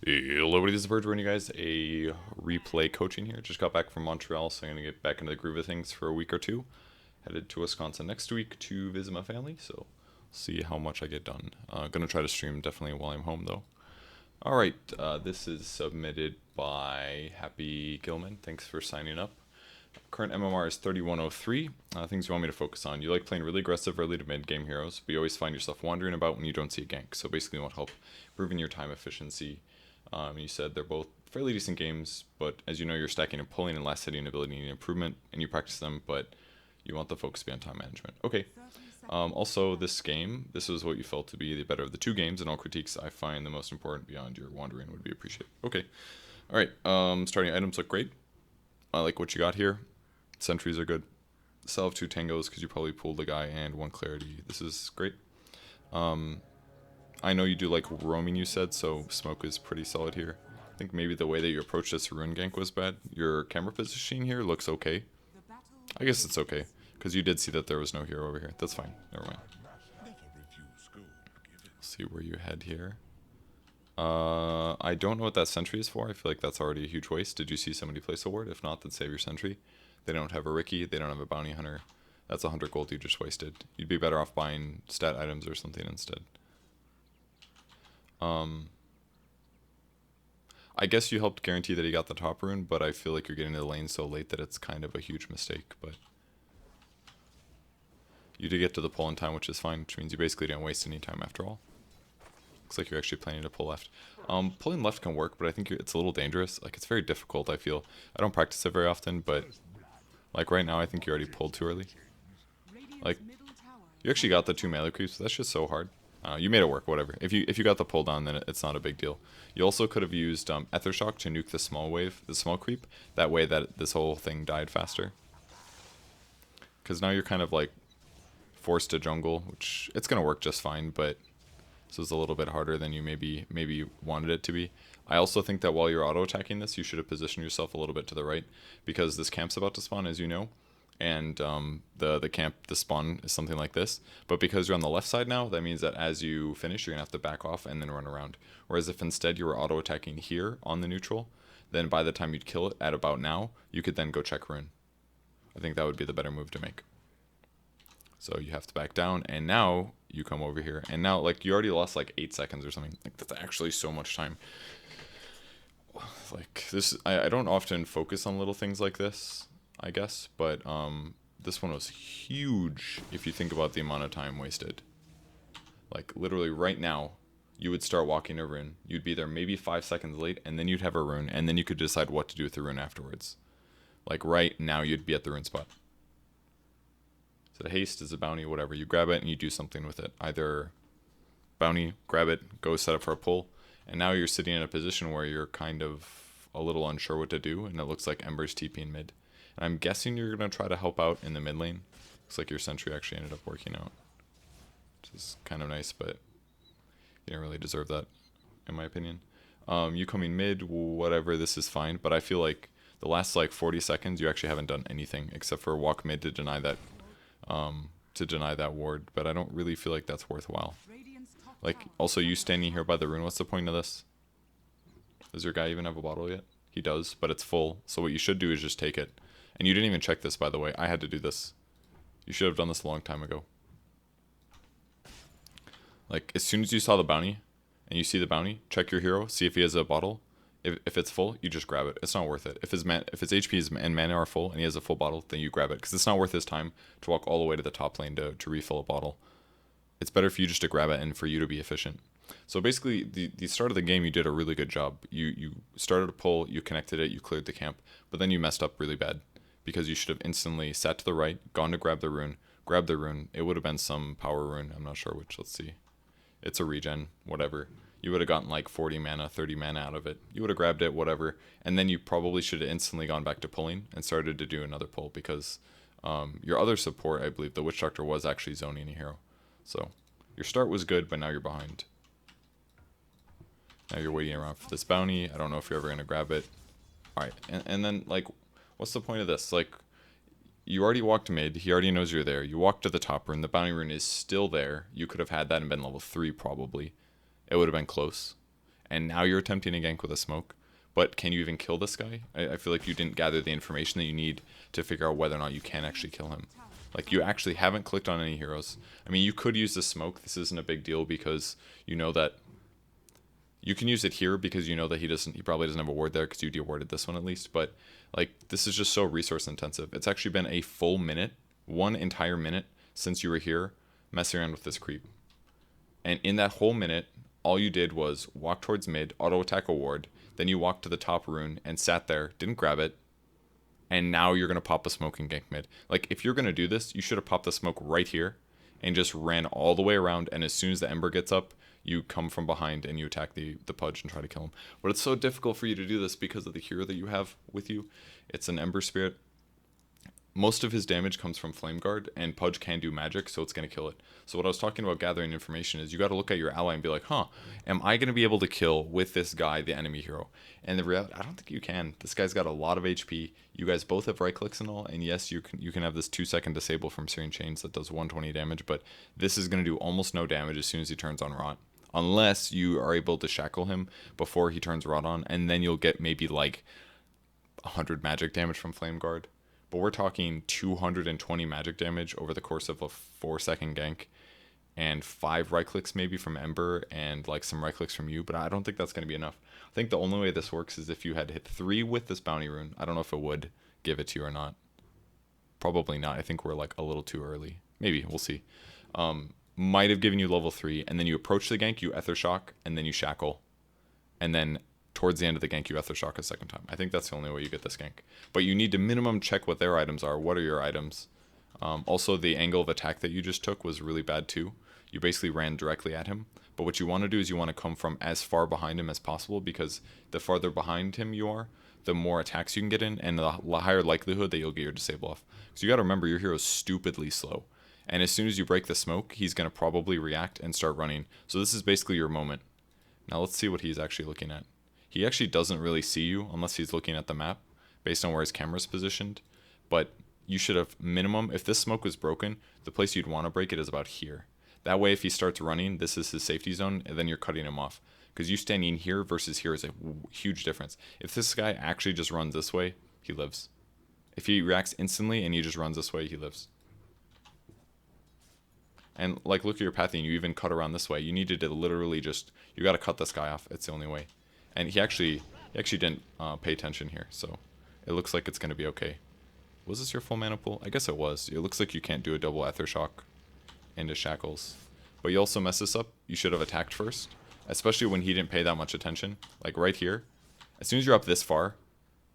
Hello, everybody, this is Purge bringing you guys a replay coaching here. Just got back from Montreal, so I'm going to get back into the groove of things for a week or two. Headed to Wisconsin next week to visit my family, so see how much I get done. Gonna try to stream definitely while I'm home, though. Alright, this is submitted by Happy Gilman. Thanks for signing up. Current MMR is 3103. Things you want me to focus on. You like playing really aggressive early to mid game heroes, but you always find yourself wandering about when you don't see a gank. So basically you want help improving your time efficiency. You said they're both fairly decent games, but as you know, you're stacking and pulling and last hitting ability and improvement, and you practice them, but you want the focus to be on time management. Okay. Also, this game, this is what you felt to be the better of the two games, and all critiques I find the most important beyond your wandering would be appreciated. Okay. Alright, starting items look great. I like what you got here. Sentries are good. Still have two tangos because you probably pulled a guy and one clarity. This is great. I know you do like roaming, you said, so smoke is pretty solid here. I think maybe the way that you approached this rune gank was bad. Your camera positioning here looks okay. I guess it's okay, because you did see that there was no hero over here. That's fine. Never mind. See where you head here. I don't know what that sentry is for. I feel like that's already a huge waste. Did you see somebody place a ward? If not, then save your sentry. They don't have a Ricky. They don't have a bounty hunter. That's 100 gold you just wasted. You'd be better off buying stat items or something instead. I guess you helped guarantee that he got the top rune, but I feel like you're getting to the lane so late that it's kind of a huge mistake. But you did get to the pull in time, which is fine, which means you basically didn't waste any time after all. Looks like you're actually planning to pull left. Pulling left can work, but I think it's a little dangerous. Like, it's very difficult, I feel. I don't practice it very often, but like right now I think you already pulled too early. Like, you actually got the two melee creeps, but that's just so hard. You made it work, whatever. If you got the pull down, then it's not a big deal. You also could have used Ether Shock to nuke the small wave, the small creep. That way that this whole thing died faster. Because now you're kind of like forced to jungle, which it's going to work just fine, but this is a little bit harder than you maybe wanted it to be. I also think that while you're auto-attacking this, you should have positioned yourself a little bit to the right, because this camp's about to spawn, as you know. And the spawn is something like this, but because you're on the left side now, that means that as you finish, you're gonna have to back off and then run around. Whereas if instead you were auto attacking here on the neutral, then by the time you'd kill it at about now, you could then go check rune. I think that would be the better move to make. So you have to back down, and now you come over here, and now like you already lost like 8 seconds or something. Like, that's actually so much time. Like this, I don't often focus on little things like this, I guess, but this one was huge if you think about the amount of time wasted. Like, literally right now, you would start walking a rune, you'd be there maybe 5 seconds late, and then you'd have a rune, and then you could decide what to do with the rune afterwards. Like, right now, you'd be at the rune spot. So the haste is a bounty, whatever. You grab it and you do something with it. Either bounty, grab it, go set up for a pull, and now you're sitting in a position where you're kind of a little unsure what to do, and it looks like Ember's TP in mid. And I'm guessing you're going to try to help out in the mid lane. Looks like your sentry actually ended up working out, which is kind of nice, but you don't really deserve that, in my opinion. You coming mid, whatever, this is fine, but I feel like the last like 40 seconds you actually haven't done anything except for walk mid to deny that ward, but I don't really feel like that's worthwhile. Like, also you standing here by the rune, what's the point of this? Does your guy even have a bottle yet? He does, but it's full, so what you should do is just take it. And you didn't even check this, by the way. I had to do this. You should have done this a long time ago. Like, as soon as you saw the bounty, and you see the bounty, check your hero, see if he has a bottle. If it's full, you just grab it. It's not worth it. If his HP and mana are full, and he has a full bottle, then you grab it. Because it's not worth his time to walk all the way to the top lane to refill a bottle. It's better for you just to grab it and for you to be efficient. So basically, the start of the game, you did a really good job. You started a pull, you connected it, you cleared the camp, but then you messed up really bad. Because you should have instantly sat to the right, gone to grab the rune, grabbed the rune. It would have been some power rune. I'm not sure which. Let's see. It's a regen, whatever. You would have gotten like 40 mana, 30 mana out of it. You would have grabbed it, whatever. And then you probably should have instantly gone back to pulling and started to do another pull because your other support, I believe, the Witch Doctor, was actually zoning a hero. So your start was good, but now you're behind. Now you're waiting around for this bounty. I don't know if you're ever going to grab it. Alright, and then, like, what's the point of this? Like, you already walked mid. He already knows you're there. You walked to the top rune. The bounty rune is still there. You could have had that and been level 3 probably. It would have been close. and now you're attempting a gank with a smoke. But can you even kill this guy? I feel like you didn't gather the information that you need to figure out whether or not you can actually kill him. Like, you actually haven't clicked on any heroes. I mean, you could use the smoke. This isn't a big deal because you know that you can use it here because you know that he probably doesn't have a ward there because you de-warded this one at least. But like, this is just so resource intensive. It's actually been a full minute, 1 entire minute since you were here messing around with this creep. And in that whole minute, all you did was walk towards mid, auto attack a ward, then you walked to the top rune and sat there, didn't grab it, and now you're going to pop a smoke and gank mid. Like, if you're going to do this, you should have popped the smoke right here and just ran all the way around, and as soon as the Ember gets up, you come from behind and you attack the Pudge and try to kill him. But it's so difficult for you to do this because of the hero that you have with you. It's an Ember Spirit. Most of his damage comes from Flame Guard, and Pudge can do magic, so it's going to kill it. So what I was talking about gathering information is you got to look at your ally and be like, am I going to be able to kill with this guy the enemy hero? And the reality, I don't think you can. This guy's got a lot of HP. You guys both have right clicks and all, and yes, you can have this 2-second disable from Searing Chains that does 120 damage, but this is going to do almost no damage as soon as he turns on Rot. Unless you are able to shackle him before he turns Rot on, and then you'll get maybe like 100 magic damage from Flame Guard. But we're talking 220 magic damage over the course of a 4-second gank, and 5 right clicks maybe from Ember, and like some right clicks from you, but I don't think that's going to be enough. I think the only way this works is if you had hit 3 with this bounty rune. I don't know if it would give it to you or not. Probably not. I think we're like a little too early. Maybe, we'll see. Might have given you level 3, and then you approach the gank, you Ether Shock, and then you shackle. And then towards the end of the gank, you Ether Shock a second time. I think that's the only way you get this gank. But you need to minimum check what their items are. What are your items? Also, the angle of attack that you just took was really bad too. You basically ran directly at him. But what you want to do is you want to come from as far behind him as possible, because the farther behind him you are, the more attacks you can get in, and the higher likelihood that you'll get your disable off. So you got to remember, your hero's stupidly slow. And as soon as you break the smoke, he's going to probably react and start running. So this is basically your moment. Now let's see what he's actually looking at. He actually doesn't really see you unless he's looking at the map based on where his camera's positioned. But you should have minimum, if this smoke was broken, the place you'd want to break it is about here. That way, if he starts running, this is his safety zone, and then you're cutting him off. Because you standing here versus here is a huge difference. If this guy actually just runs this way, he lives. If he reacts instantly and he just runs this way, he lives. And like, look at your pathing, you even cut around this way. You needed to literally just, you got to cut this guy off. It's the only way. And he actually didn't pay attention here, so it looks like it's going to be okay. Was this your full mana pool? I guess it was. It looks like you can't do a double Ether Shock into Shackles. But you also mess this up. You should have attacked first, especially when he didn't pay that much attention. Like right here, as soon as you're up this far,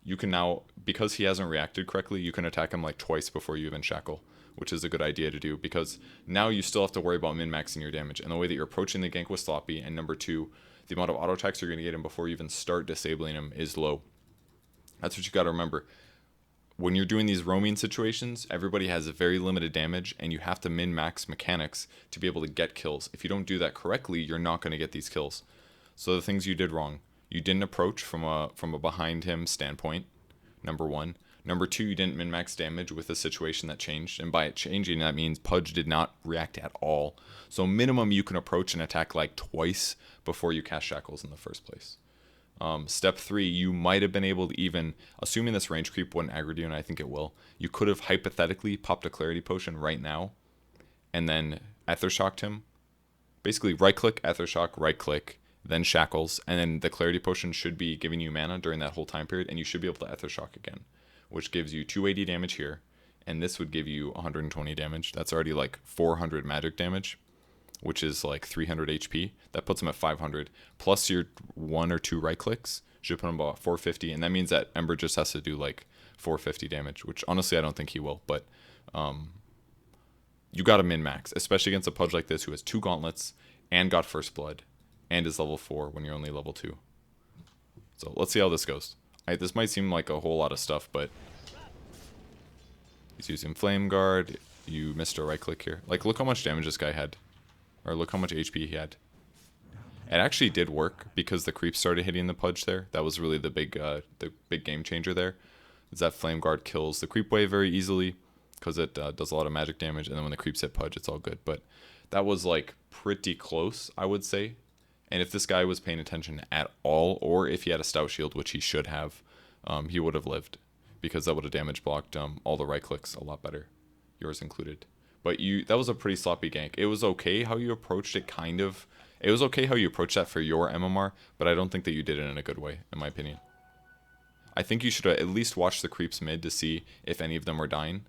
you can now, because he hasn't reacted correctly, you can attack him like twice before you even shackle, which is a good idea to do, because now you still have to worry about min-maxing your damage. And the way that you're approaching the gank was sloppy, and number 2, the amount of auto attacks you're going to get him before you even start disabling him is low. That's what you got to remember. When you're doing these roaming situations, everybody has a very limited damage, and you have to min-max mechanics to be able to get kills. If you don't do that correctly, you're not going to get these kills. So the things you did wrong: you didn't approach from a behind him standpoint, number 1. Number 2, you didn't min-max damage with a situation that changed, and by it changing, that means Pudge did not react at all. So minimum, you can approach and attack like twice before you cast Shackles in the first place. Step 3, you might have been able to even, assuming this range creep wouldn't aggro you, and I think it will, you could have hypothetically popped a Clarity Potion right now, and then Ether Shocked him. Basically, right-click, Ether Shock, right-click, then Shackles, and then the Clarity Potion should be giving you mana during that whole time period, and you should be able to Ether Shock again, which gives you 280 damage here, and this would give you 120 damage. That's already like 400 magic damage, which is like 300 HP. That puts him at 500. Plus your 1 or 2 right clicks should put him about 450, and that means that Ember just has to do like 450 damage, which honestly I don't think he will, but you got to min-max, especially against a Pudge like this who has 2 gauntlets and got First Blood and is level 4 when you're only level 2. So let's see how this goes. This might seem like a whole lot of stuff, but he's using Flame Guard. You missed a right click here. Like, look how much damage this guy had. Or look how much HP he had. It actually did work because the creeps started hitting the Pudge there. That was really the big game changer there. Is that Flame Guard kills the creep wave very easily because it does a lot of magic damage, and then when the creeps hit Pudge, it's all good. But that was like pretty close, I would say. And if this guy was paying attention at all, or if he had a stout shield, which he should have, he would have lived, because that would have damage blocked all the right clicks a lot better, yours included. But that was a pretty sloppy gank. It was okay how you approached it, kind of. It was okay how you approached that for your MMR, but I don't think that you did it in a good way, in my opinion. I think you should at least watch the creeps mid to see if any of them were dying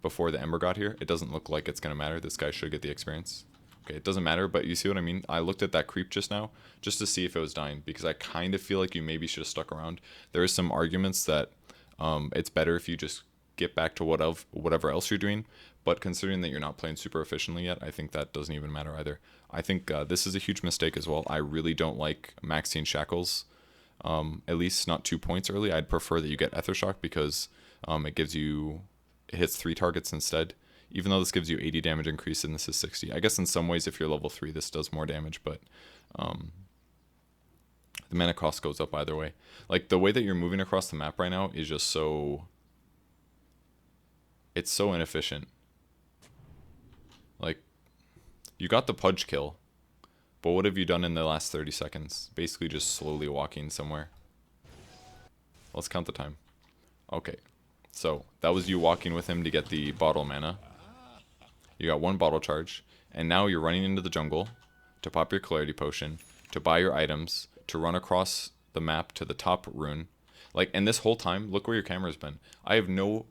before the Ember got here. It doesn't look like it's going to matter. This guy should get the experience. Okay, it doesn't matter, but you see what I mean? I looked at that creep just now just to see if it was dying, because I kind of feel like you maybe should have stuck around. There is some arguments that it's better if you just get back to whatever else you're doing, but considering that you're not playing super efficiently yet, I think that doesn't even matter either. I think this is a huge mistake as well. I really don't like maxing shackles, at least not 2 points early. I'd prefer that you get Aethershock, because it hits 3 targets instead. Even though this gives you 80 damage increase and this is 60. I guess in some ways if you're level 3 this does more damage, but the mana cost goes up either way. Like the way that you're moving across the map right now is just it's so inefficient. Like, you got the Purge kill, but what have you done in the last 30 seconds? Basically just slowly walking somewhere. Let's count the time. Okay, so that was you walking with him to get the bottle mana. You got 1 bottle charge, and now you're running into the jungle to pop your clarity potion, to buy your items, to run across the map to the top rune. Like, and this whole time, look where your camera's been. I have no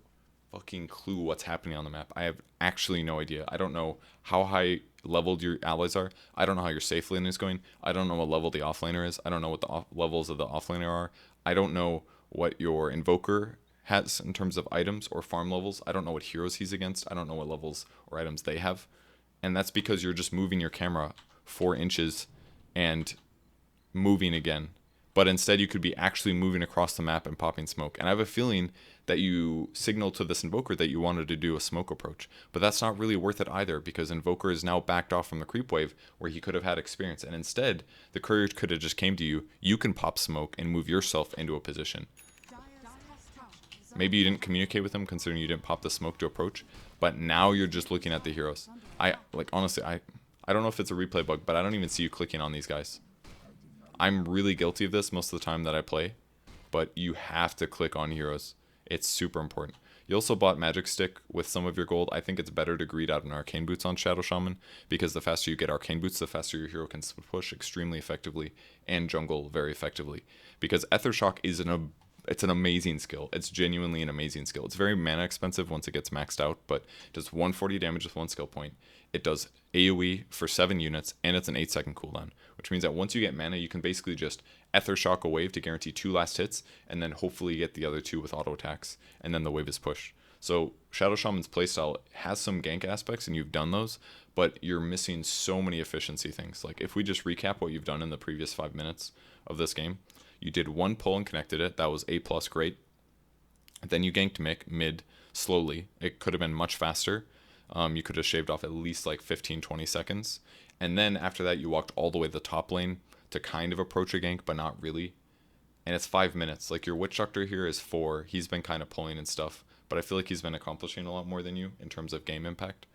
fucking clue what's happening on the map. I have actually no idea. I don't know how high leveled your allies are. I don't know how your safe lane is going. I don't know what level the offlaner is. I don't know what the levels of the offlaner are. I don't know what your invoker has in terms of items or farm levels. I don't know what heroes he's against. I don't know what levels or items they have. And that's because you're just moving your camera 4 inches and moving again. But instead you could be actually moving across the map and popping smoke. And I have a feeling that you signaled to this invoker that you wanted to do a smoke approach. But that's not really worth it either, because invoker is now backed off from the creep wave where he could have had experience. And instead, the courier could have just came to you. You can pop smoke and move yourself into a position. Maybe you didn't communicate with him considering you didn't pop the smoke to approach. But now you're just looking at the heroes. Honestly, I don't know if it's a replay bug, but I don't even see you clicking on these guys. I'm really guilty of this most of the time that I play, but you have to click on heroes. It's super important. You also bought Magic Stick with some of your gold. I think it's better to greed out an Arcane Boots on Shadow Shaman, because the faster you get Arcane Boots, the faster your hero can push extremely effectively and jungle very effectively. Because Aethershock is it's an amazing skill. It's genuinely an amazing skill. It's very mana expensive once it gets maxed out, but it does 140 damage with 1 skill point. It does AoE for 7 units, and it's an 8-second cooldown, which means that once you get mana, you can basically just Aethershock a wave to guarantee 2 last hits, and then hopefully get the other 2 with auto attacks, and then the wave is pushed. So Shadow Shaman's playstyle has some gank aspects, and you've done those, but you're missing so many efficiency things. Like, if we just recap what you've done in the previous 5 minutes of this game, you did 1 pull and connected it. That was A+, great. Then you ganked mid slowly. It could have been much faster. You could have shaved off at least like 15-20 seconds. And then after that, you walked all the way to the top lane to kind of approach a gank, but not really. And it's 5 minutes. Like, your Witch Doctor here is 4. He's been kind of pulling and stuff, but I feel like he's been accomplishing a lot more than you in terms of game impact.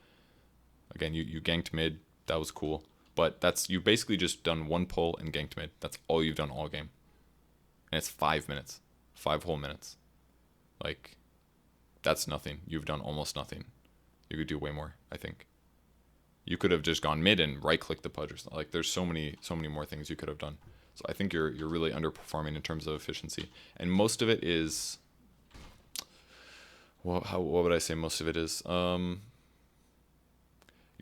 Again, you ganked mid. That was cool. But you've basically just done 1 pull and ganked mid. That's all you've done all game. And it's 5 minutes. 5 whole minutes. Like, that's nothing. You've done almost nothing. You could do way more, I think. You could have just gone mid and right-click the Pudge or something. Like, there's so many more things you could have done. So I think you're really underperforming in terms of efficiency. And most of it is... Well, what would I say most of it is? You're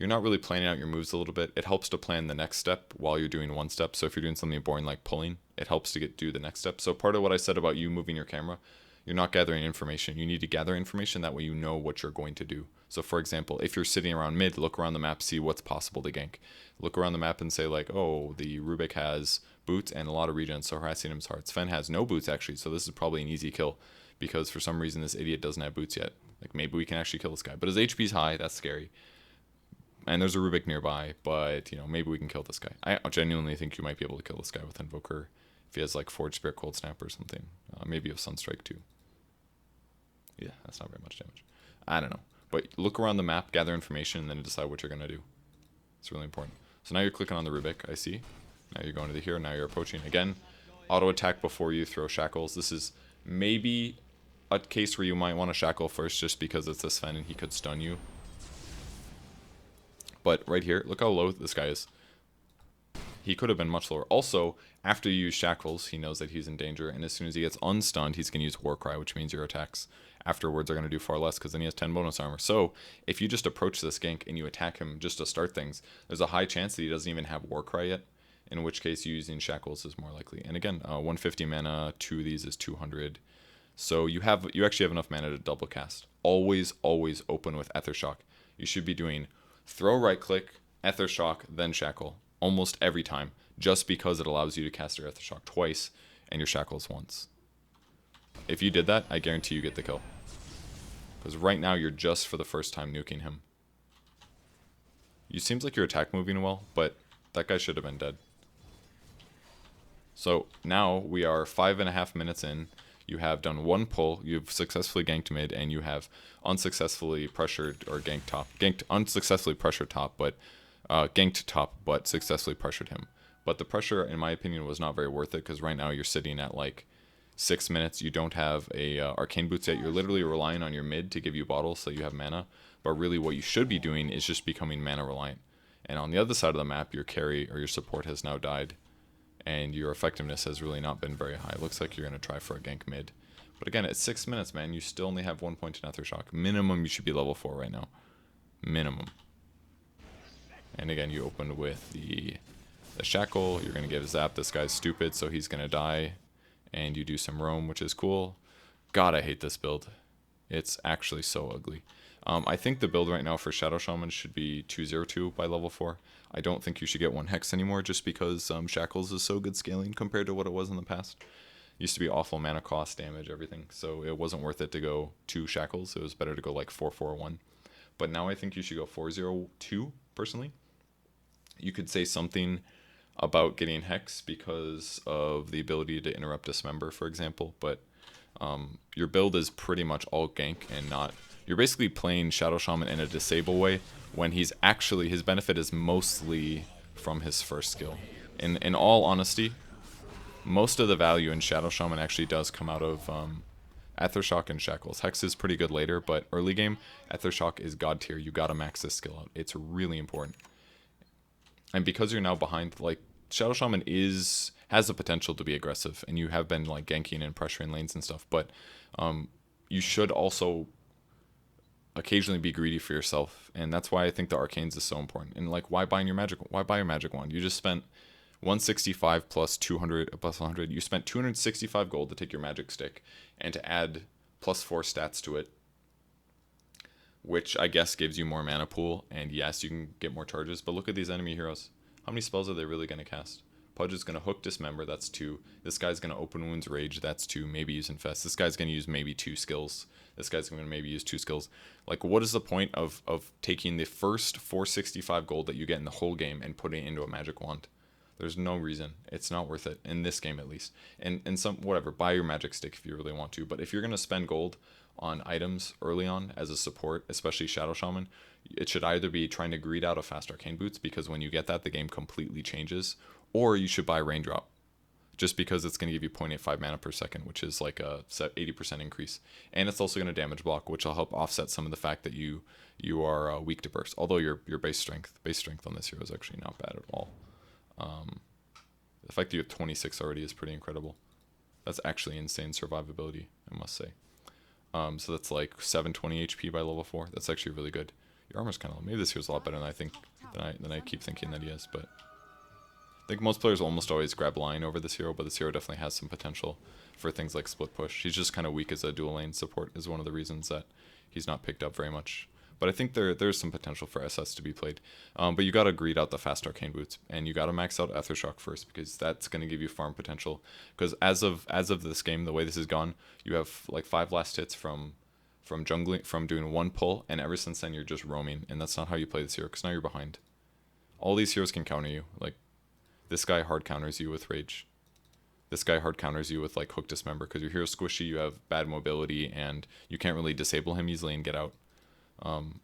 not really planning out your moves a little bit. It helps to plan the next step while you're doing one step. So if you're doing something boring like pulling, it helps to do the next step. So part of what I said about you moving your camera, you're not gathering information. You need to gather information, that way you know what you're going to do. So for example, if you're sitting around mid, look around the map, see what's possible to gank. Look around the map and say like, oh, the Rubik has boots and a lot of regen, so harassing him is hard. Sven has no boots actually, so this is probably an easy kill, because for some reason this idiot doesn't have boots yet. Like, maybe we can actually kill this guy, but his HP's high, that's scary. And there's a Rubik nearby, but, maybe we can kill this guy. I genuinely think you might be able to kill this guy with Invoker if he has, like, Forge Spirit, Cold Snap or something. Maybe a Sunstrike, too. Yeah, that's not very much damage. I don't know. But look around the map, gather information, and then decide what you're going to do. It's really important. So now you're clicking on the Rubik, I see. Now you're going to the hero. Now you're approaching again. Auto attack before you throw shackles. This is maybe a case where you might want to shackle first just because it's a Sven and he could stun you. But right here, look how low this guy is. He could have been much lower. Also, after you use shackles, he knows that he's in danger, and as soon as he gets unstunned, he's going to use Warcry, which means your attacks afterwards are going to do far less because then he has 10 bonus armor. So if you just approach this gank and you attack him just to start things, there's a high chance that he doesn't even have Warcry yet, in which case using shackles is more likely. And again, 150 mana, 2 of these is 200. So you actually have enough mana to double cast. Always open with Ether Shock. You should be doing throw right click, Ether Shock, then shackle almost every time, just because it allows you to cast your Ether Shock twice and your shackles once. If you did that, I guarantee you get the kill. Because right now you're just for the first time nuking him. You seems like your attack moving well, but that guy should have been dead. So now we are 5.5 minutes in. You have done one pull, you've successfully ganked mid, and you have unsuccessfully pressured or ganked top. Ganked unsuccessfully pressured top, but ganked top, but successfully pressured him. But the pressure, in my opinion, was not very worth it because right now you're sitting at like 6 minutes. You don't have a arcane boots yet. You're literally relying on your mid to give you bottles so you have mana. But really, what you should be doing is just becoming mana reliant. And on the other side of the map, your carry or your support has now died. And your effectiveness has really not been very high. It looks like you're going to try for a gank mid. But again, at 6 minutes, man, you still only have 1 point in Ether Shock. Minimum, you should be level 4 right now. Minimum. And again, you opened with the shackle. You're going to get a zap. This guy's stupid, so he's going to die. And you do some roam, which is cool. God, I hate this build. It's actually so ugly. I think the build right now for Shadow Shaman should be 202 by level 4. I don't think you should get 1 Hex anymore just because Shackles is so good scaling compared to what it was in the past. Used to be awful mana cost, damage, everything. So it wasn't worth it to go 2 Shackles. It was better to go like 441. But now I think you should go 402 personally. You could say something about getting Hex because of the ability to interrupt Dismember, for example. But your build is pretty much all gank and not... You're basically playing Shadow Shaman in a disable way when he's actually... His benefit is mostly from his first skill. In all honesty, most of the value in Shadow Shaman actually does come out of Ether Shock and Shackles. Hex is pretty good later, but early game, Ether Shock is god tier. You gotta max this skill out. It's really important. And because you're now behind, like, Shadow Shaman has the potential to be aggressive, and you have been like ganking and pressuring lanes and stuff, but you should also occasionally be greedy for yourself, and that's why I think the arcanes is so important. And like, why buy your magic wand? You just spent 165 plus 200 plus 100. You spent 265 gold to take your magic stick and to add plus 4 stats to it, which I guess gives you more mana pool, and yes, you can get more charges. But look at these enemy heroes. How many spells are they really going to cast? Pudge is going to hook Dismember, that's 2. This guy's going to open Wounds Rage, that's 2. Maybe use Infest. This guy's going to use maybe 2 skills. This guy's going to maybe use 2 skills. Like, what is the point of taking the first 465 gold that you get in the whole game and putting it into a magic wand? There's no reason. It's not worth it, in this game at least. And some, whatever, buy your magic stick if you really want to. But if you're going to spend gold on items early on as a support, especially Shadow Shaman, it should either be trying to greed out a fast arcane boots, because when you get that, the game completely changes, or you should buy Raindrop, just because it's going to give you 0.85 mana per second, which is like a 80% increase. And it's also going to damage block, which will help offset some of the fact that you are weak to burst. Although your base strength on this hero is actually not bad at all. The fact that you have 26 already is pretty incredible. That's actually insane survivability, I must say. So that's like 720 HP by level 4. That's actually really good. Your armor's kind of low. Maybe this here's a lot better than I keep thinking that he is, but I think most players almost always grab line over this hero, but this hero definitely has some potential for things like split push. He's just kind of weak as a dual lane support is one of the reasons that he's not picked up very much. But I think there's some potential for SS to be played. But you got to greed out the fast arcane boots, and you got to max out Ether Shock first, because that's going to give you farm potential. Because as of this game, the way this has gone, you have like 5 last hits from jungling, from doing 1 pull, and ever since then you're just roaming, and that's not how you play this hero, because now you're behind. All these heroes can counter you. Like, this guy hard counters you with Rage. This guy hard counters you with like Hook Dismember, because your hero's squishy, you have bad mobility, and you can't really disable him easily and get out.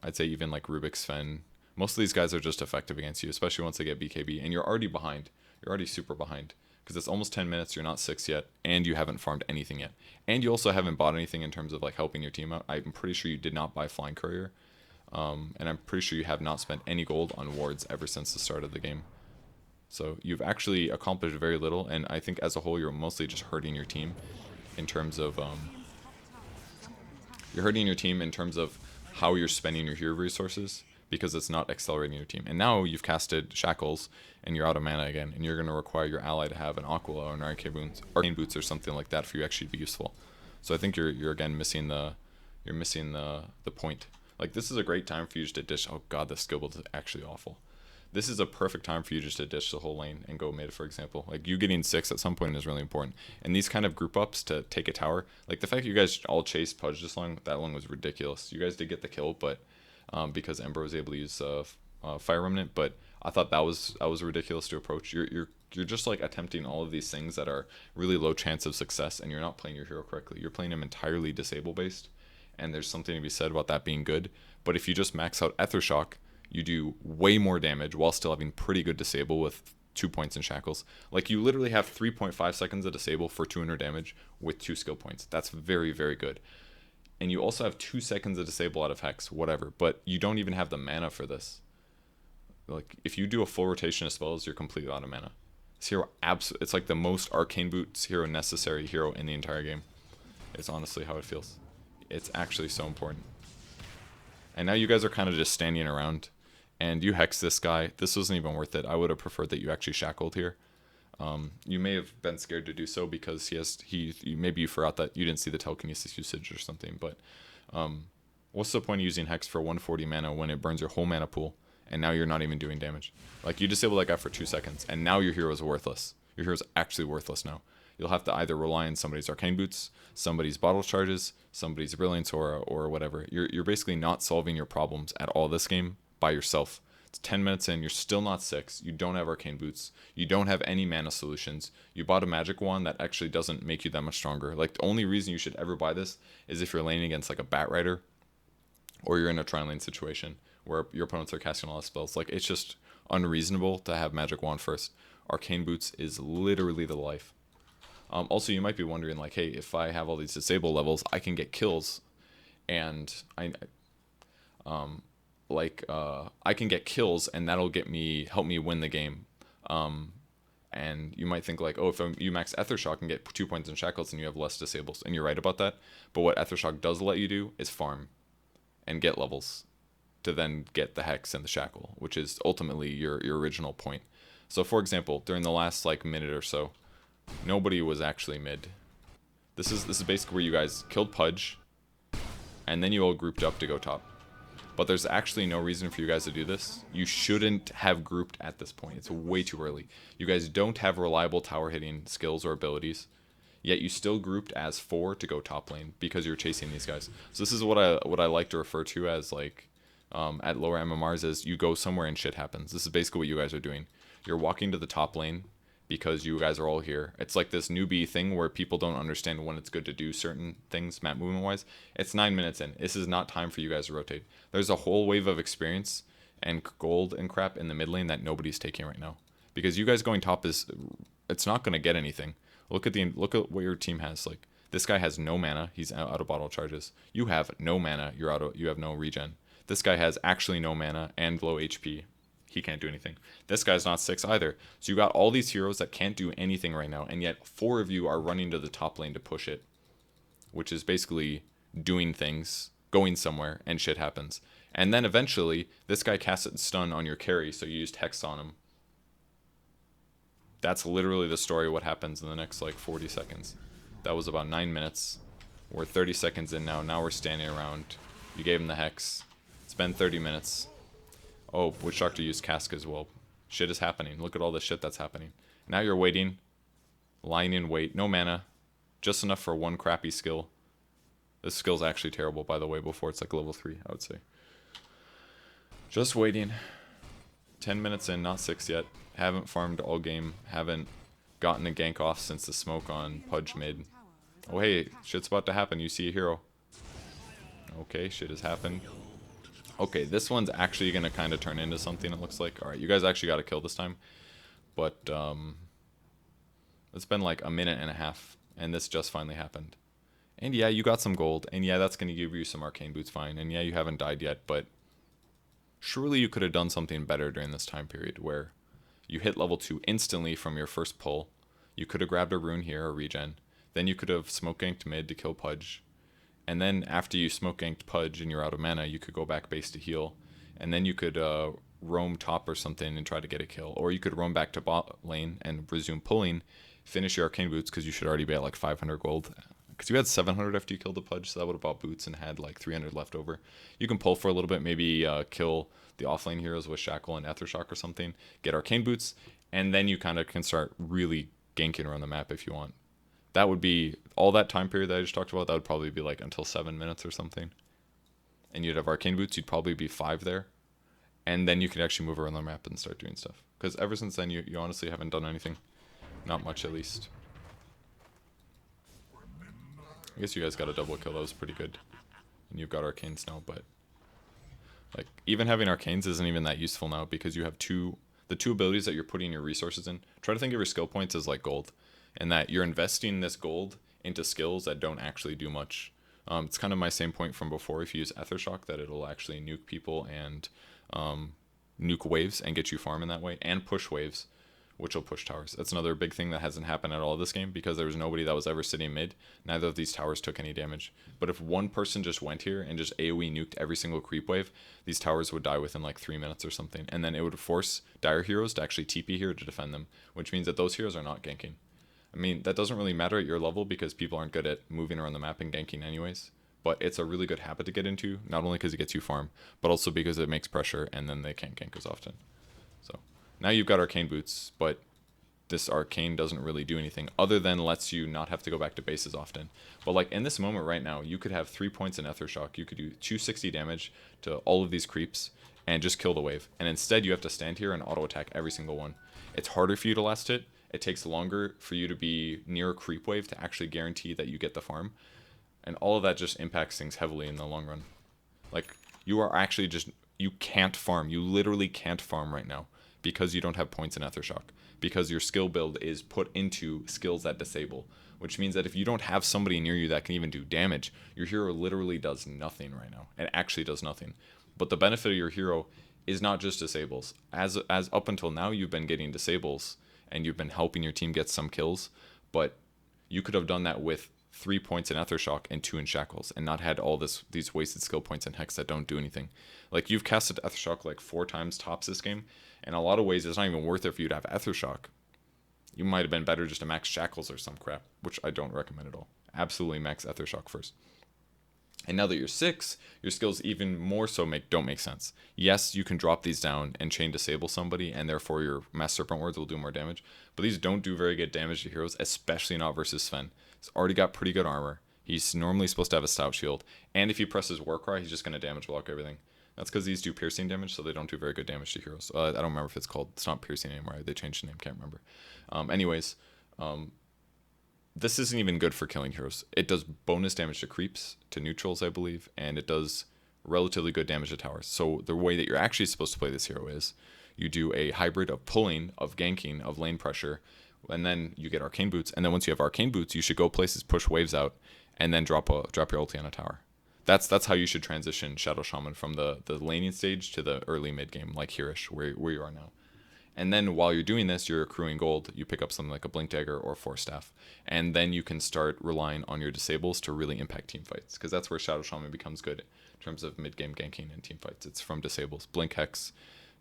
I'd say even like Rubik's Sven. Most of these guys are just effective against you, especially once they get BKB, and you're already behind. You're already super behind. Because it's almost 10 minutes, you're not 6 yet, and you haven't farmed anything yet. And you also haven't bought anything in terms of like helping your team out. I'm pretty sure you did not buy Flying Courier. And I'm pretty sure you have not spent any gold on wards ever since the start of the game. So you've actually accomplished very little, and I think as a whole you're mostly just hurting your team in terms of how you're spending your hero resources, because it's not accelerating your team. And now you've casted Shackles and you're out of mana again, and you're going to require your ally to have an Aquila or an Arcane Boots or something like that for you actually to be useful. So I think you're again missing the point. Like, this is a great time for you just to dish. Oh god, this skill build is actually awful. This is a perfect time for you just to dish the whole lane and go mid, for example. Like, you getting 6 at some point is really important. And these kind of group ups to take a tower, like the fact you guys all chased Pudge this long, that one was ridiculous. You guys did get the kill, but because Ember was able to use Fire Remnant, but I thought that was ridiculous to approach. You're just like attempting all of these things that are really low chance of success, and you're not playing your hero correctly. You're playing him entirely disable based, and there's something to be said about that being good. But if you just max out Aethershock, you do way more damage while still having pretty good disable with 2 points in Shackles. Like, you literally have 3.5 seconds of disable for 200 damage with 2 skill points. That's very, very good. And you also have 2 seconds of disable out of Hex, whatever. But you don't even have the mana for this. Like, if you do a full rotation of spells, you're completely out of mana. This hero, it's like the most Arcane Boots hero necessary hero in the entire game. It's honestly how it feels. It's actually so important. And now you guys are kind of just standing around, and you hex this guy. This wasn't even worth it. I would have preferred that you actually shackled here. You may have been scared to do so because maybe you forgot that you didn't see the telekinesis usage or something. But what's the point of using hex for 140 mana when it burns your whole mana pool, and now you're not even doing damage? Like, you disable that guy for 2 seconds, and now your hero is worthless. Your hero's actually worthless now. You'll have to either rely on somebody's Arcane Boots, somebody's Bottle Charges, somebody's Brilliance Aura, or whatever. You're basically not solving your problems at all this game by yourself. It's 10 minutes in, you're still not 6, you don't have Arcane Boots, you don't have any mana solutions, you bought a magic wand that actually doesn't make you that much stronger. Like, the only reason you should ever buy this is if you're laning against like a Bat Rider, or you're in a tri-lane situation where your opponents are casting all the spells. Like, it's just unreasonable to have magic wand first. Arcane Boots is literally the life. Also, you might be wondering, like, hey, if I have all these disable levels, I can get kills, and I can get kills, and that'll help me win the game. And you might think like, oh, if you max Aethershock and get 2 points in Shackles, and you have less disables, and you're right about that. But what Aethershock does let you do is farm and get levels to then get the Hex and the Shackle, which is ultimately your original point. So, for example, during the last like minute or so, nobody was actually mid. This is basically where you guys killed Pudge, and then you all grouped up to go top. But there's actually no reason for you guys to do this. You shouldn't have grouped at this point. It's way too early. You guys don't have reliable tower hitting skills or abilities, yet you still grouped as 4 to go top lane because you're chasing these guys. So this is what I like to refer to as like at lower MMRs is you go somewhere and shit happens. This is basically what you guys are doing. You're walking to the top lane because you guys are all here. It's like this newbie thing where people don't understand when it's good to do certain things map movement wise. It's 9 minutes in. This is not time for you guys to rotate. There's a whole wave of experience and gold and crap in the mid lane that nobody's taking right now. Because you guys going top it's not going to get anything. Look at what your team has. Like, this guy has no mana. He's out of bottle charges. You have no mana. You have no regen. This guy has actually no mana and low HP. He can't do anything. This guy's not 6 either. So you got all these heroes that can't do anything right now, and yet 4 of you are running to the top lane to push it, which is basically doing things, going somewhere, and shit happens. And then eventually, this guy casts a stun on your carry, so you used Hex on him. That's literally the story of what happens in the next like 40 seconds. That was about 9 minutes. We're 30 seconds in now. Now we're standing around. You gave him the Hex. It's been 30 minutes. Oh, Witch Doctor used Cask as well. Shit is happening. Look at all the shit that's happening. Now you're waiting. Lying in wait. No mana. Just enough for one crappy skill. This skill's actually terrible, by the way, before it's like level 3, I would say. Just waiting. 10 minutes in, not 6 yet. Haven't farmed all game. Haven't gotten a gank off since the smoke on Pudge mid. Oh, hey, shit's about to happen. You see a hero. Okay, shit has happened. Okay, this one's actually going to kind of turn into something, it looks like. Alright, you guys actually got a kill this time. but it's been like a minute and a half, and this just finally happened. And yeah, you got some gold, and yeah, that's going to give you some arcane boots fine, and yeah, you haven't died yet, but surely you could have done something better during this time period where you hit level 2 instantly from your first pull. You could have grabbed a rune here, a regen. Then you could have smoke ganked mid to kill Pudge. And then after you smoke ganked Pudge and you're out of mana, you could go back base to heal. And then you could roam top or something and try to get a kill. Or you could roam back to bot lane and resume pulling, finish your arcane boots because you should already be at like 500 gold. Because you had 700 after you killed the Pudge, so that would have bought boots and had like 300 left over. You can pull for a little bit, maybe kill the offlane heroes with Shackle and Aethershock or something, get arcane boots, and then you kind of can start really ganking around the map if you want. That would be all that time period that I just talked about. That would probably be like until 7 minutes or something. And you'd have arcane boots. You'd probably be 5 there, and then you could actually move around the map and start doing stuff. Because ever since then, you honestly haven't done anything, not much at least. I guess you guys got a double kill. That was pretty good. And you've got arcanes now, but like even having arcanes isn't even that useful now because you have the two abilities that you're putting your resources in. Try to think of your skill points as like gold, and that you're investing this gold into skills that don't actually do much. It's kind of my same point from before. If you use Aethershock, that it'll actually nuke people and nuke waves and get you farm in that way, and push waves, which will push towers. That's another big thing that hasn't happened at all this game because there was nobody that was ever sitting mid. Neither of these towers took any damage. But if one person just went here and just AoE nuked every single creep wave, these towers would die within like 3 minutes or something. And then it would force dire heroes to actually TP here to defend them, which means that those heroes are not ganking. I mean, that doesn't really matter at your level because people aren't good at moving around the map and ganking anyways. But it's a really good habit to get into, not only because it gets you farm, but also because it makes pressure and then they can't gank as often. So now you've got arcane boots, but this arcane doesn't really do anything other than lets you not have to go back to base as often. But like in this moment right now, you could have 3 points in Aethershock. You could do 260 damage to all of these creeps and just kill the wave. And instead you have to stand here and auto attack every single one. It's harder for you to last hit. It takes longer for you to be near a creep wave to actually guarantee that you get the farm. And all of that just impacts things heavily in the long run. Like you are actually just, you can't farm. You literally can't farm right now because you don't have points in Aethershock. Because your skill build is put into skills that disable, which means that if you don't have somebody near you that can even do damage, your hero literally does nothing right now. It actually does nothing. But the benefit of your hero is not just disables. As up until now, you've been getting disables and you've been helping your team get some kills, but you could have done that with 3 points in Aethershock and 2 in Shackles and not had all these wasted skill points in Hex that don't do anything. Like you've casted Aethershock like 4 times tops this game. In a lot of ways, it's not even worth it for you to have Aethershock. You might have been better just to max Shackles or some crap, which I don't recommend at all. Absolutely max Aethershock first. And now that you're 6, your skills even more so don't make sense. Yes, you can drop these down and chain disable somebody, and therefore your Mass Serpent Wards will do more damage. But these don't do very good damage to heroes, especially not versus Sven. He's already got pretty good armor. He's normally supposed to have a stout shield. And if he presses Warcry, he's just going to damage block everything. That's because these do piercing damage, so they don't do very good damage to heroes. I don't remember if it's called, it's not piercing anymore. They changed the name, can't remember. This isn't even good for killing heroes. It does bonus damage to creeps, to neutrals, I believe, and it does relatively good damage to towers. So the way that you're actually supposed to play this hero is you do a hybrid of pulling, of ganking, of lane pressure, and then you get arcane boots. And then once you have arcane boots, you should go places, push waves out, and then drop your ulti on a tower. That's how you should transition Shadow Shaman from the laning stage to the early mid game, like Hereish, where you are now. And then while you're doing this, you're accruing gold. You pick up something like a Blink Dagger or Force Staff. And then you can start relying on your disables to really impact team fights. Because that's where Shadow Shaman becomes good in terms of mid-game ganking and team fights. It's from disables. Blink Hex,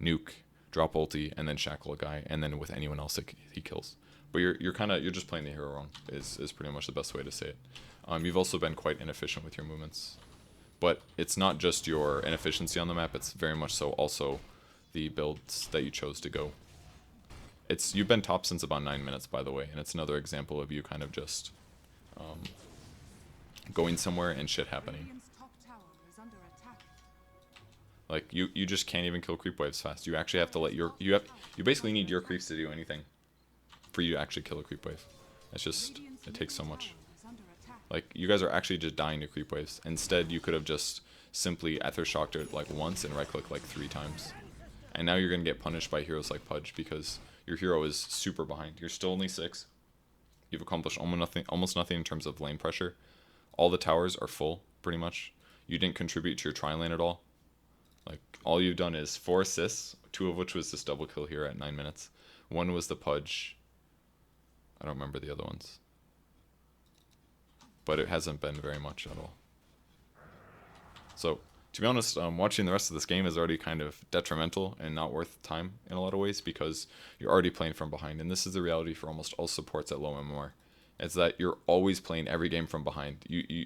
Nuke, drop ulti, and then shackle a guy. And then with anyone else that he kills. But you're just playing the hero wrong is pretty much the best way to say it. You've also been quite inefficient with your movements. But it's not just your inefficiency on the map. It's very much so also the builds that you chose to go. You've been top since about 9 minutes, by the way, and it's another example of you kind of just going somewhere and shit happening. Like you just can't even kill creep waves fast. You actually have to let you basically need your creeps to do anything for you to actually kill a creep wave. It takes so much. Like you guys are actually just dying to creep waves. Instead, you could have just simply Aethershocked it like once and right click like 3 times. And now you're gonna get punished by heroes like Pudge because your hero is super behind. You're still only 6. You've accomplished almost nothing in terms of lane pressure. All the towers are full, pretty much. You didn't contribute to your tri lane at all. Like, all you've done is 4 assists, 2 of which was this double kill here at 9 minutes. 1 was the Purge. I don't remember the other ones. But it hasn't been very much at all. So, to be honest, watching the rest of this game is already kind of detrimental and not worth time in a lot of ways because you're already playing from behind. And this is the reality for almost all supports at low MMR. It's that you're always playing every game from behind.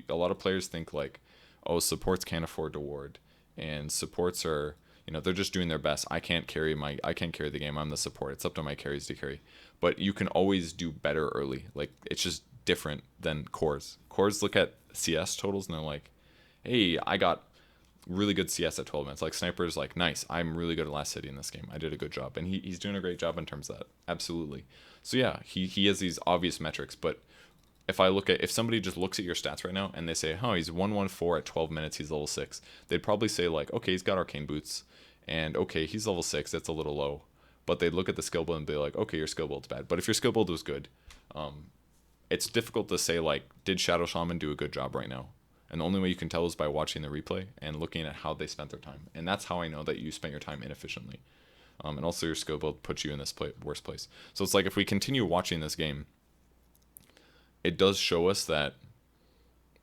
A lot of players think like, oh, supports can't afford to ward. And supports are, they're just doing their best. I can't carry the game. I'm the support. It's up to my carries to carry. But you can always do better early. Like, it's just different than cores. Cores look at CS totals and they're like, hey, I got really good CS at 12 minutes. Like, Sniper's like, nice, I'm really good at last city in this game. I did a good job. And he's doing a great job in terms of that. Absolutely. So yeah, he has these obvious metrics, but if somebody just looks at your stats right now and they say, oh, he's 114 at 12 minutes, he's level 6, they'd probably say like, okay, he's got arcane boots, and okay, he's level 6, that's a little low. But they'd look at the skill build and be like, okay, your skill build's bad. But if your skill build was good, it's difficult to say like, did Shadow Shaman do a good job right now? And the only way you can tell is by watching the replay and looking at how they spent their time. And that's how I know that you spent your time inefficiently. And also your skill build puts you in this worst place. So it's like, if we continue watching this game, it does show us that,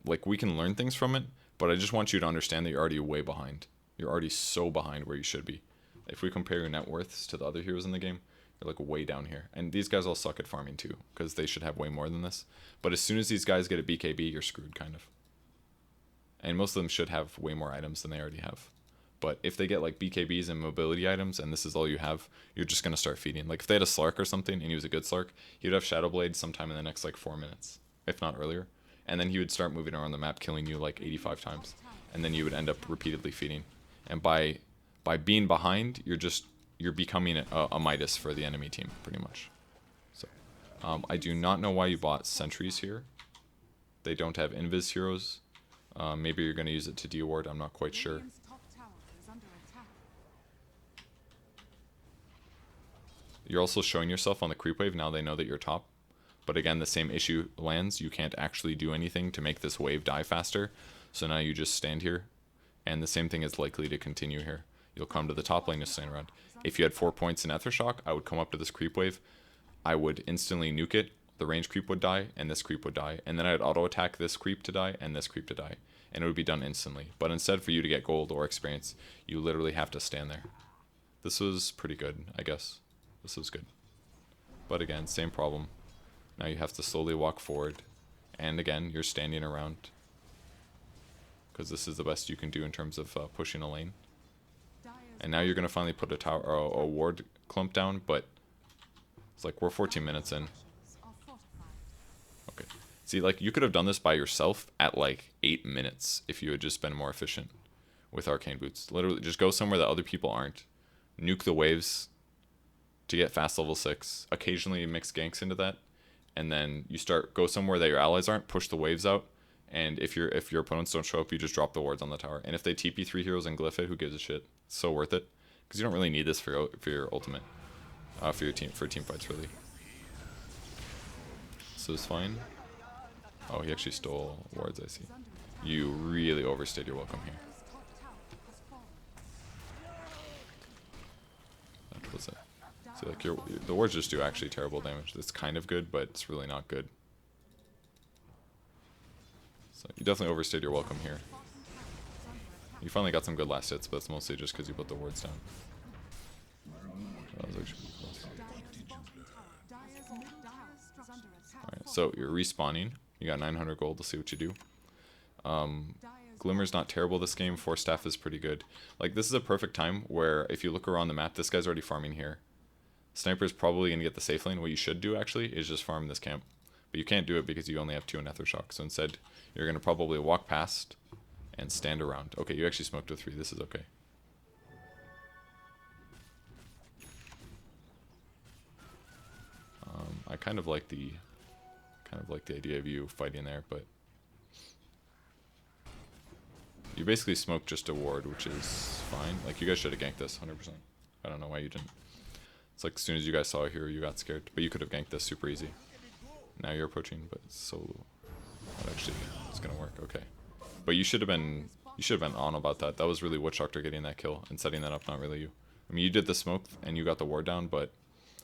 like, we can learn things from it, but I just want you to understand that you're already way behind. You're already so behind where you should be. If we compare your net worths to the other heroes in the game, you're like way down here. And these guys all suck at farming too, because they should have way more than this. But as soon as these guys get a BKB, you're screwed, kind of. And most of them should have way more items than they already have. But if they get like BKBs and mobility items, and this is all you have, you're just going to start feeding. Like, if they had a Slark or something, and he was a good Slark, he would have Shadow Blade sometime in the next like 4 minutes, if not earlier. And then he would start moving around the map, killing you like 85 times. And then you would end up repeatedly feeding. And by being behind, you're becoming a Midas for the enemy team, pretty much. So, I do not know why you bought sentries here. They don't have invis heroes. Maybe you're going to use it to de-ward, I'm not quite sure. You're also showing yourself on the creep wave, now they know that you're top. But again, the same issue lands, you can't actually do anything to make this wave die faster. So now you just stand here, and the same thing is likely to continue here. You'll come to the top lane to stand around. If you had 4 points in Aethershock, I would come up to this creep wave, I would instantly nuke it, the range creep would die, and this creep would die. And then I'd auto-attack this creep to die, and this creep to die. And it would be done instantly. But instead, for you to get gold or experience, you literally have to stand there. This was pretty good, I guess. This was good. But again, same problem. Now you have to slowly walk forward. And again, you're standing around. Because this is the best you can do in terms of pushing a lane. And now you're going to finally put a tower or a ward clump down, but it's like we're 14 minutes in. Okay. See, like, you could have done this by yourself at like 8 minutes if you had just been more efficient with arcane boots. Literally, just go somewhere that other people aren't. Nuke the waves to get fast level 6. Occasionally mix ganks into that. And then you go somewhere that your allies aren't, push the waves out. And if your opponents don't show up, you just drop the wards on the tower. And if they TP 3 heroes and glyph it, who gives a shit? It's so worth it. Because you don't really need this for your ultimate. For your team fights, really. So it's fine. Oh, he actually stole wards, I see. You really overstayed your welcome here. That was it. See, like, the wards just do actually terrible damage. It's kind of good, but it's really not good. So you definitely overstayed your welcome here. You finally got some good last hits, but it's mostly just because you put the wards down. That was actually close. Alright, so you're respawning. You got 900 gold, to see what you do. Glimmer's not terrible this game. Force Staff is pretty good. Like, this is a perfect time where if you look around the map, this guy's already farming here. Sniper's probably going to get the safe lane. What you should do, actually, is just farm this camp. But you can't do it because you only have 2 in Aethershock. So instead, you're going to probably walk past and stand around. Okay, you actually smoked a 3. This is okay. I kind of like the idea of you fighting there, but you basically smoked just a ward, which is fine. Like, you guys should have ganked this 100%. I don't know why you didn't. It's like as soon as you guys saw a hero, you got scared. But you could have ganked this super easy. Now you're approaching, but it's so... What actually is going to work? Okay. But you should have been on about that. That was really Witch Doctor getting that kill and setting that up, not really you. I mean, you did the smoke and you got the ward down, but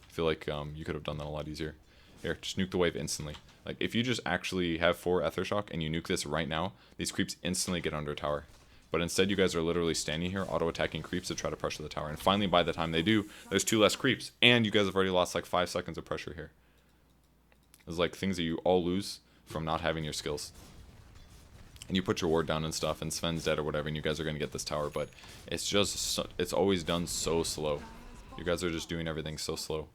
I feel like you could have done that a lot easier. Here, just nuke the wave instantly. Like, if you just actually have 4 Ether Shock and you nuke this right now, these creeps instantly get under a tower. But instead, you guys are literally standing here, auto-attacking creeps to try to pressure the tower. And finally, by the time they do, there's 2 less creeps. And you guys have already lost like 5 seconds of pressure here. It's like things that you all lose from not having your skills. And you put your ward down and stuff, and Sven's dead or whatever, and you guys are going to get this tower. But it's just, it's always done so slow. You guys are just doing everything so slow.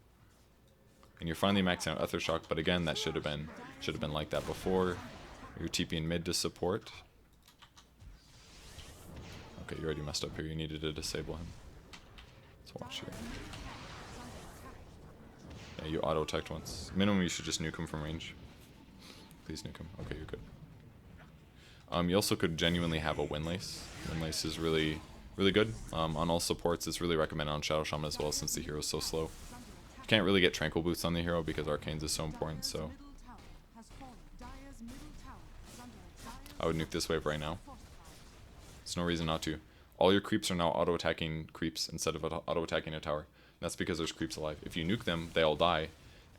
And you're finally maxing out Ether Shock, but again, that should have been like that before. You're TPing mid to support. Okay, you already messed up here. You needed to disable him. Let's watch here. Yeah, you auto-attacked once. Minimum, you should just nuke him from range. Please nuke him. Okay, you're good. You also could genuinely have a Windlace. Windlace is really, really good on all supports. It's really recommended on Shadow Shaman as well, since the hero is so slow. You can't really get Tranquil Boots on the hero because Arcanes is so important, so... I would nuke this wave right now. There's no reason not to. All your creeps are now auto-attacking creeps instead of auto-attacking a tower. That's because there's creeps alive. If you nuke them, they all die,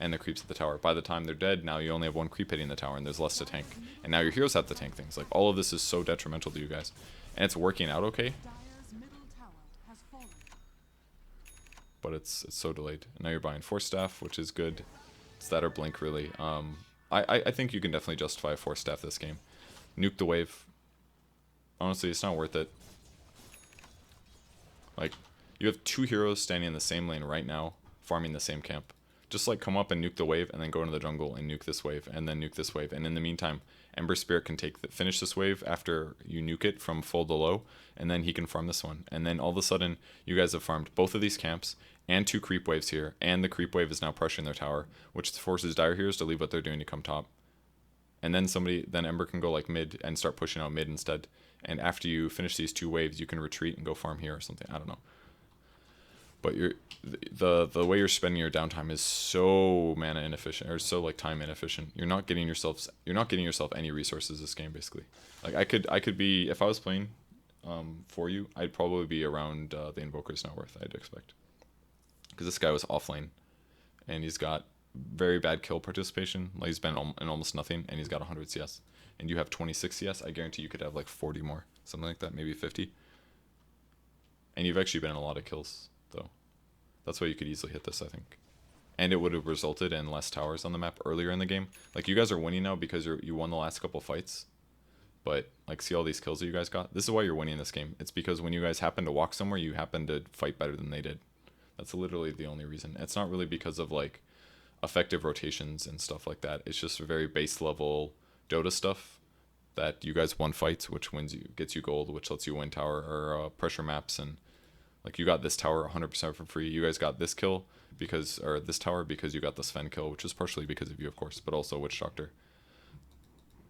and the creeps at the tower. By the time they're dead, now you only have 1 creep hitting the tower, and there's less to tank. And now your heroes have to tank things. Like, all of this is so detrimental to you guys. And it's working out okay, but it's so delayed. And now you're buying Force Staff, which is good. It's that or Blink, really. I think you can definitely justify a Force Staff this game. Nuke the wave. Honestly, it's not worth it. Like, you have 2 heroes standing in the same lane right now, farming the same camp. Just like come up and nuke the wave, and then go into the jungle and nuke this wave, and then nuke this wave. And in the meantime, Ember Spirit can finish this wave after you nuke it from full to low, and then he can farm this one. And then all of a sudden, you guys have farmed both of these camps, and 2 creep waves here, and the creep wave is now pressuring their tower, which forces Dire Heroes to leave what they're doing to come top. And then then Ember can go like mid and start pushing out mid instead. And after you finish these 2 waves, you can retreat and go farm here or something. I don't know. But the way you're spending your downtime is so mana inefficient, or so like time inefficient. You're not getting yourself any resources this game basically. Like I could be, if I was playing for you, I'd probably be around the Invoker's Net Worth, I'd expect. Because this guy was offlane, and he's got very bad kill participation. Like he's been in almost nothing, and he's got 100 CS. And you have 26 CS, I guarantee you could have like 40 more. Something like that, maybe 50. And you've actually been in a lot of kills, though. That's why you could easily hit this, I think. And it would have resulted in less towers on the map earlier in the game. Like, you guys are winning now because you won the last couple fights. But, like, see all these kills that you guys got? This is why you're winning this game. It's because when you guys happen to walk somewhere, you happen to fight better than they did. That's literally the only reason. It's not really because of, like, effective rotations and stuff like that. It's just very base level Dota stuff that you guys won fights, which gets you gold, which lets you win tower or pressure maps. And, like, you got this tower 100% for free. You guys got this kill this tower because you got the Sven kill, which is partially because of you, of course, but also Witch Doctor.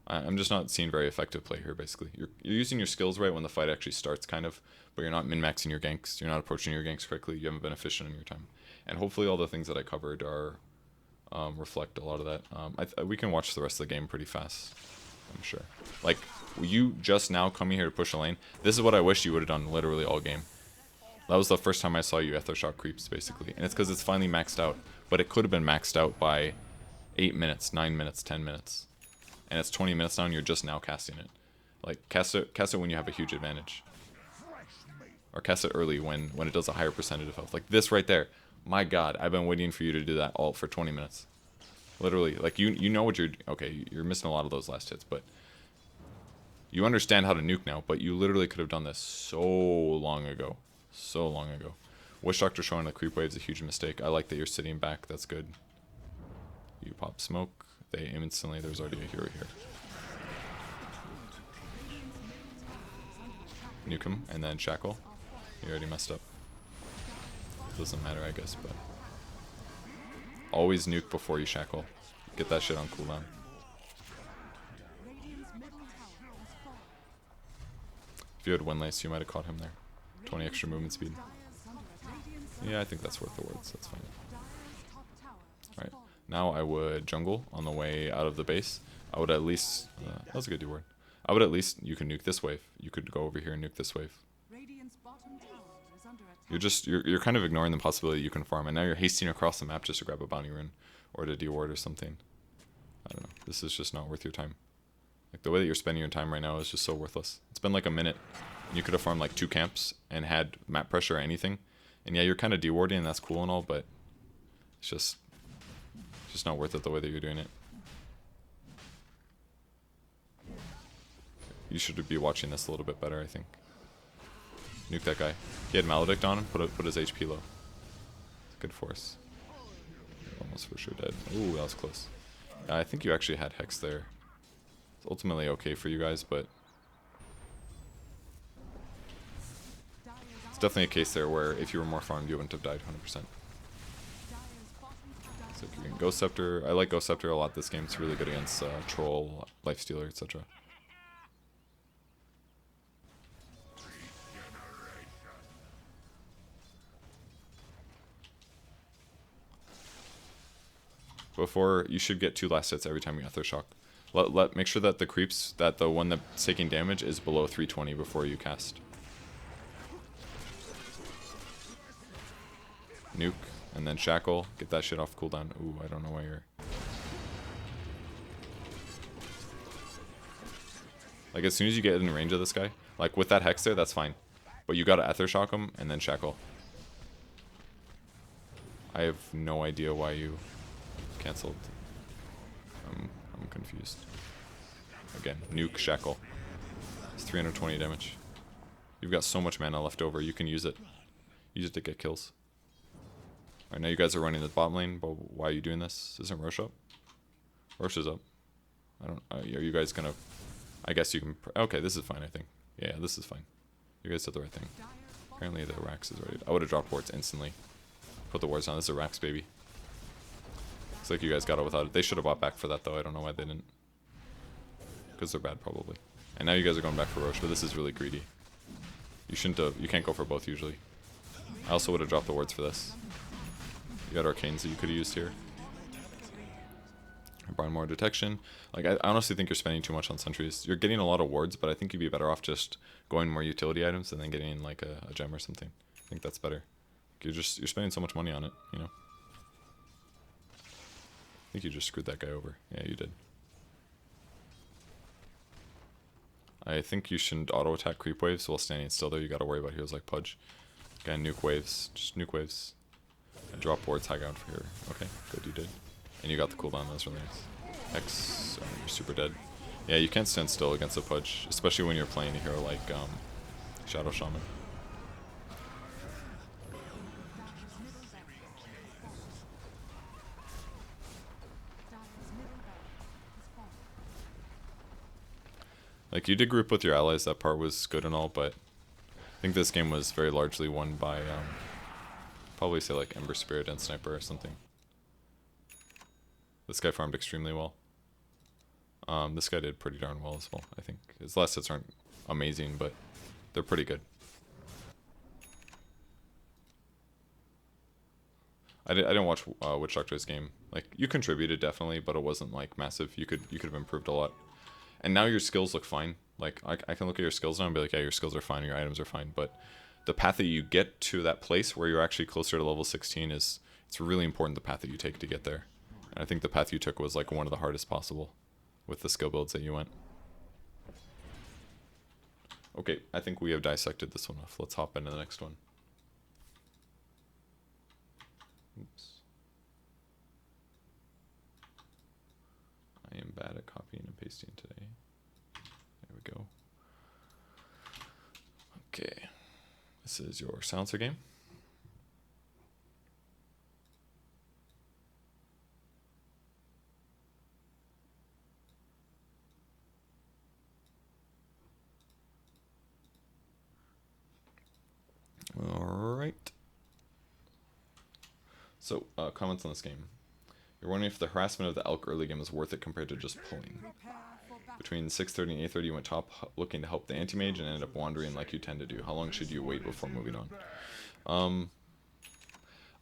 I'm just not seeing very effective play here, basically. You're using your skills right when the fight actually starts, kind of, but you're not min-maxing your ganks. You're not approaching your ganks correctly. You haven't been efficient in your time. And hopefully all the things that I covered are reflect a lot of that. We can watch the rest of the game pretty fast, I'm sure. Like, you just now coming here to push a lane, this is what I wish you would have done literally all game. That was the first time I saw you Ether Shock creeps, basically. And it's because it's finally maxed out. But it could have been maxed out by 8 minutes, 9 minutes, 10 minutes. And it's 20 minutes now and you're just now casting it. Like, cast it when you have a huge advantage. Or cast it early when it does a higher percentage of health. Like this right there. My god, I've been waiting for you to do that all for 20 minutes. Literally. Like, you know what you're... Okay, you're missing a lot of those last hits, but... You understand how to nuke now, but you literally could have done this so long ago. So long ago. Witch Doctor showing the creep wave is a huge mistake. I like that you're sitting back. That's good. You pop smoke. They aim instantly. There's already a hero here. Nuke him and then shackle. You already messed up. Doesn't matter, I guess, but... Always nuke before you shackle. Get that shit on cooldown. If you had Windlace, you might have caught him there. 20 extra movement speed. Yeah, I think that's worth the words. That's fine. Alright. Now I would jungle on the way out of the base. I would at least... that was a good word. I would at least... You can nuke this wave. You could go over here and nuke this wave. You're kind of ignoring the possibility you can farm. And now you're hasting across the map just to grab a bounty rune. Or to deward or something. I don't know. This is just not worth your time. Like, the way that you're spending your time right now is just so worthless. It's been like a minute. You could have farmed like 2 camps and had map pressure or anything. And yeah, you're kind of dewarding and that's cool and all, but it's just not worth it the way that you're doing it. You should be watching this a little bit better, I think. Nuke that guy. He had Maledict on him, put his HP low. Good force. Almost for sure dead. Ooh, that was close. I think you actually had Hex there. It's ultimately okay for you guys, but it's definitely a case there where if you were more farmed, you wouldn't have died 100%. So you can Ghost Scepter. I like Ghost Scepter a lot this game. It's really good against Troll, Lifestealer, etc. Before, you should get 2 last hits every time you Ether Shock. Make sure that the creeps, that the one that's taking damage is below 320 before you cast. Nuke, and then Shackle. Get that shit off cooldown. Ooh, I don't know why you're... Like, as soon as you get in range of this guy, like, with that Hex there, that's fine. But you gotta Ether Shock him, and then Shackle. I have no idea why you cancelled. I'm confused. Again, nuke, Shackle. It's 320 damage. You've got so much mana left over, you can use it. Use it to get kills. Alright, now you guys are running the bot lane, but why are you doing this? Isn't Roche up? Roche is up. I don't... are you guys gonna... I guess you can... Okay, this is fine, I think. Yeah, this is fine. You guys did the right thing. Apparently the Rax is ready. I would have dropped wards instantly. Put the wards on. This is a Rax, baby. Looks like you guys got it without it. They should have bought back for that, though. I don't know why they didn't. Because they're bad, probably. And now you guys are going back for Roche, but this is really greedy. You shouldn't have... You can't go for both, usually. I also would have dropped the wards for this. You got Arcanes that you could have used here. Buying more detection. Like, I honestly think you're spending too much on sentries. You're getting a lot of wards, but I think you'd be better off just going more utility items and then getting, like, a gem or something. I think that's better. You're spending so much money on it, you know? I think you just screwed that guy over. Yeah, you did. I think you shouldn't auto-attack creep waves while standing still, though. You gotta worry about heroes like Pudge. Again, nuke waves. Just nuke waves. And drop wards high ground for here. Okay, good, you did. And you got the cooldown, that was really nice. X, you're super dead. Yeah, you can't stand still against a Pudge, especially when you're playing a hero like Shadow Shaman. Like, you did group with your allies, that part was good and all, but I think this game was very largely won by, probably say like Ember Spirit and Sniper or something. This guy farmed extremely well. This guy did pretty darn well as well, I think. His last hits aren't amazing, but they're pretty good. I didn't watch Witch Doctor's game. Like, you contributed definitely, but it wasn't like massive. You could have improved a lot. And now your skills look fine. Like, I can look at your skills now and be like, yeah, your skills are fine, your items are fine, but the path that you get to that place where you're actually closer to level 16 it's really important, the path that you take to get there. And I think the path you took was like one of the hardest possible with the skill builds that you went. Okay, I think we have dissected this one off. Let's hop into the next one. Oops. I am bad at copying and pasting today. There we go. Okay. This is your silencer game. Alright. So, comments on this game. You're wondering if the harassment of the Elk early game is worth it compared to just pulling. Between 6:30 and 8:30 you went top looking to help the anti-mage and ended up wandering like you tend to do. How long should you wait before moving on?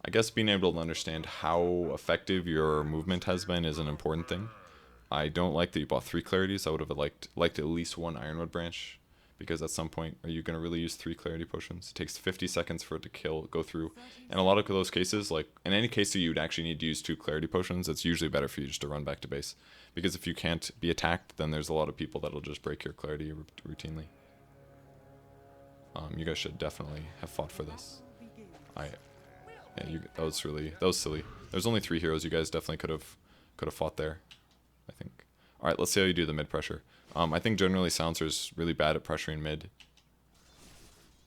I guess being able to understand how effective your movement has been is an important thing. I don't like that you bought 3 clarities. I would have liked at least 1 ironwood branch, because at some point, are you going to really use 3 clarity potions? It takes 50 seconds for it to go through. In a lot of those cases, like in any case that you'd actually need to use 2 clarity potions, it's usually better for you just to run back to base. Because if you can't be attacked, then there's a lot of people that'll just break your clarity routinely. You guys should definitely have fought for this. That was silly. There's only 3 heroes. You guys definitely could have fought there, I think. All right, let's see how you do the mid pressure. I think generally Silencer's really bad at pressuring mid.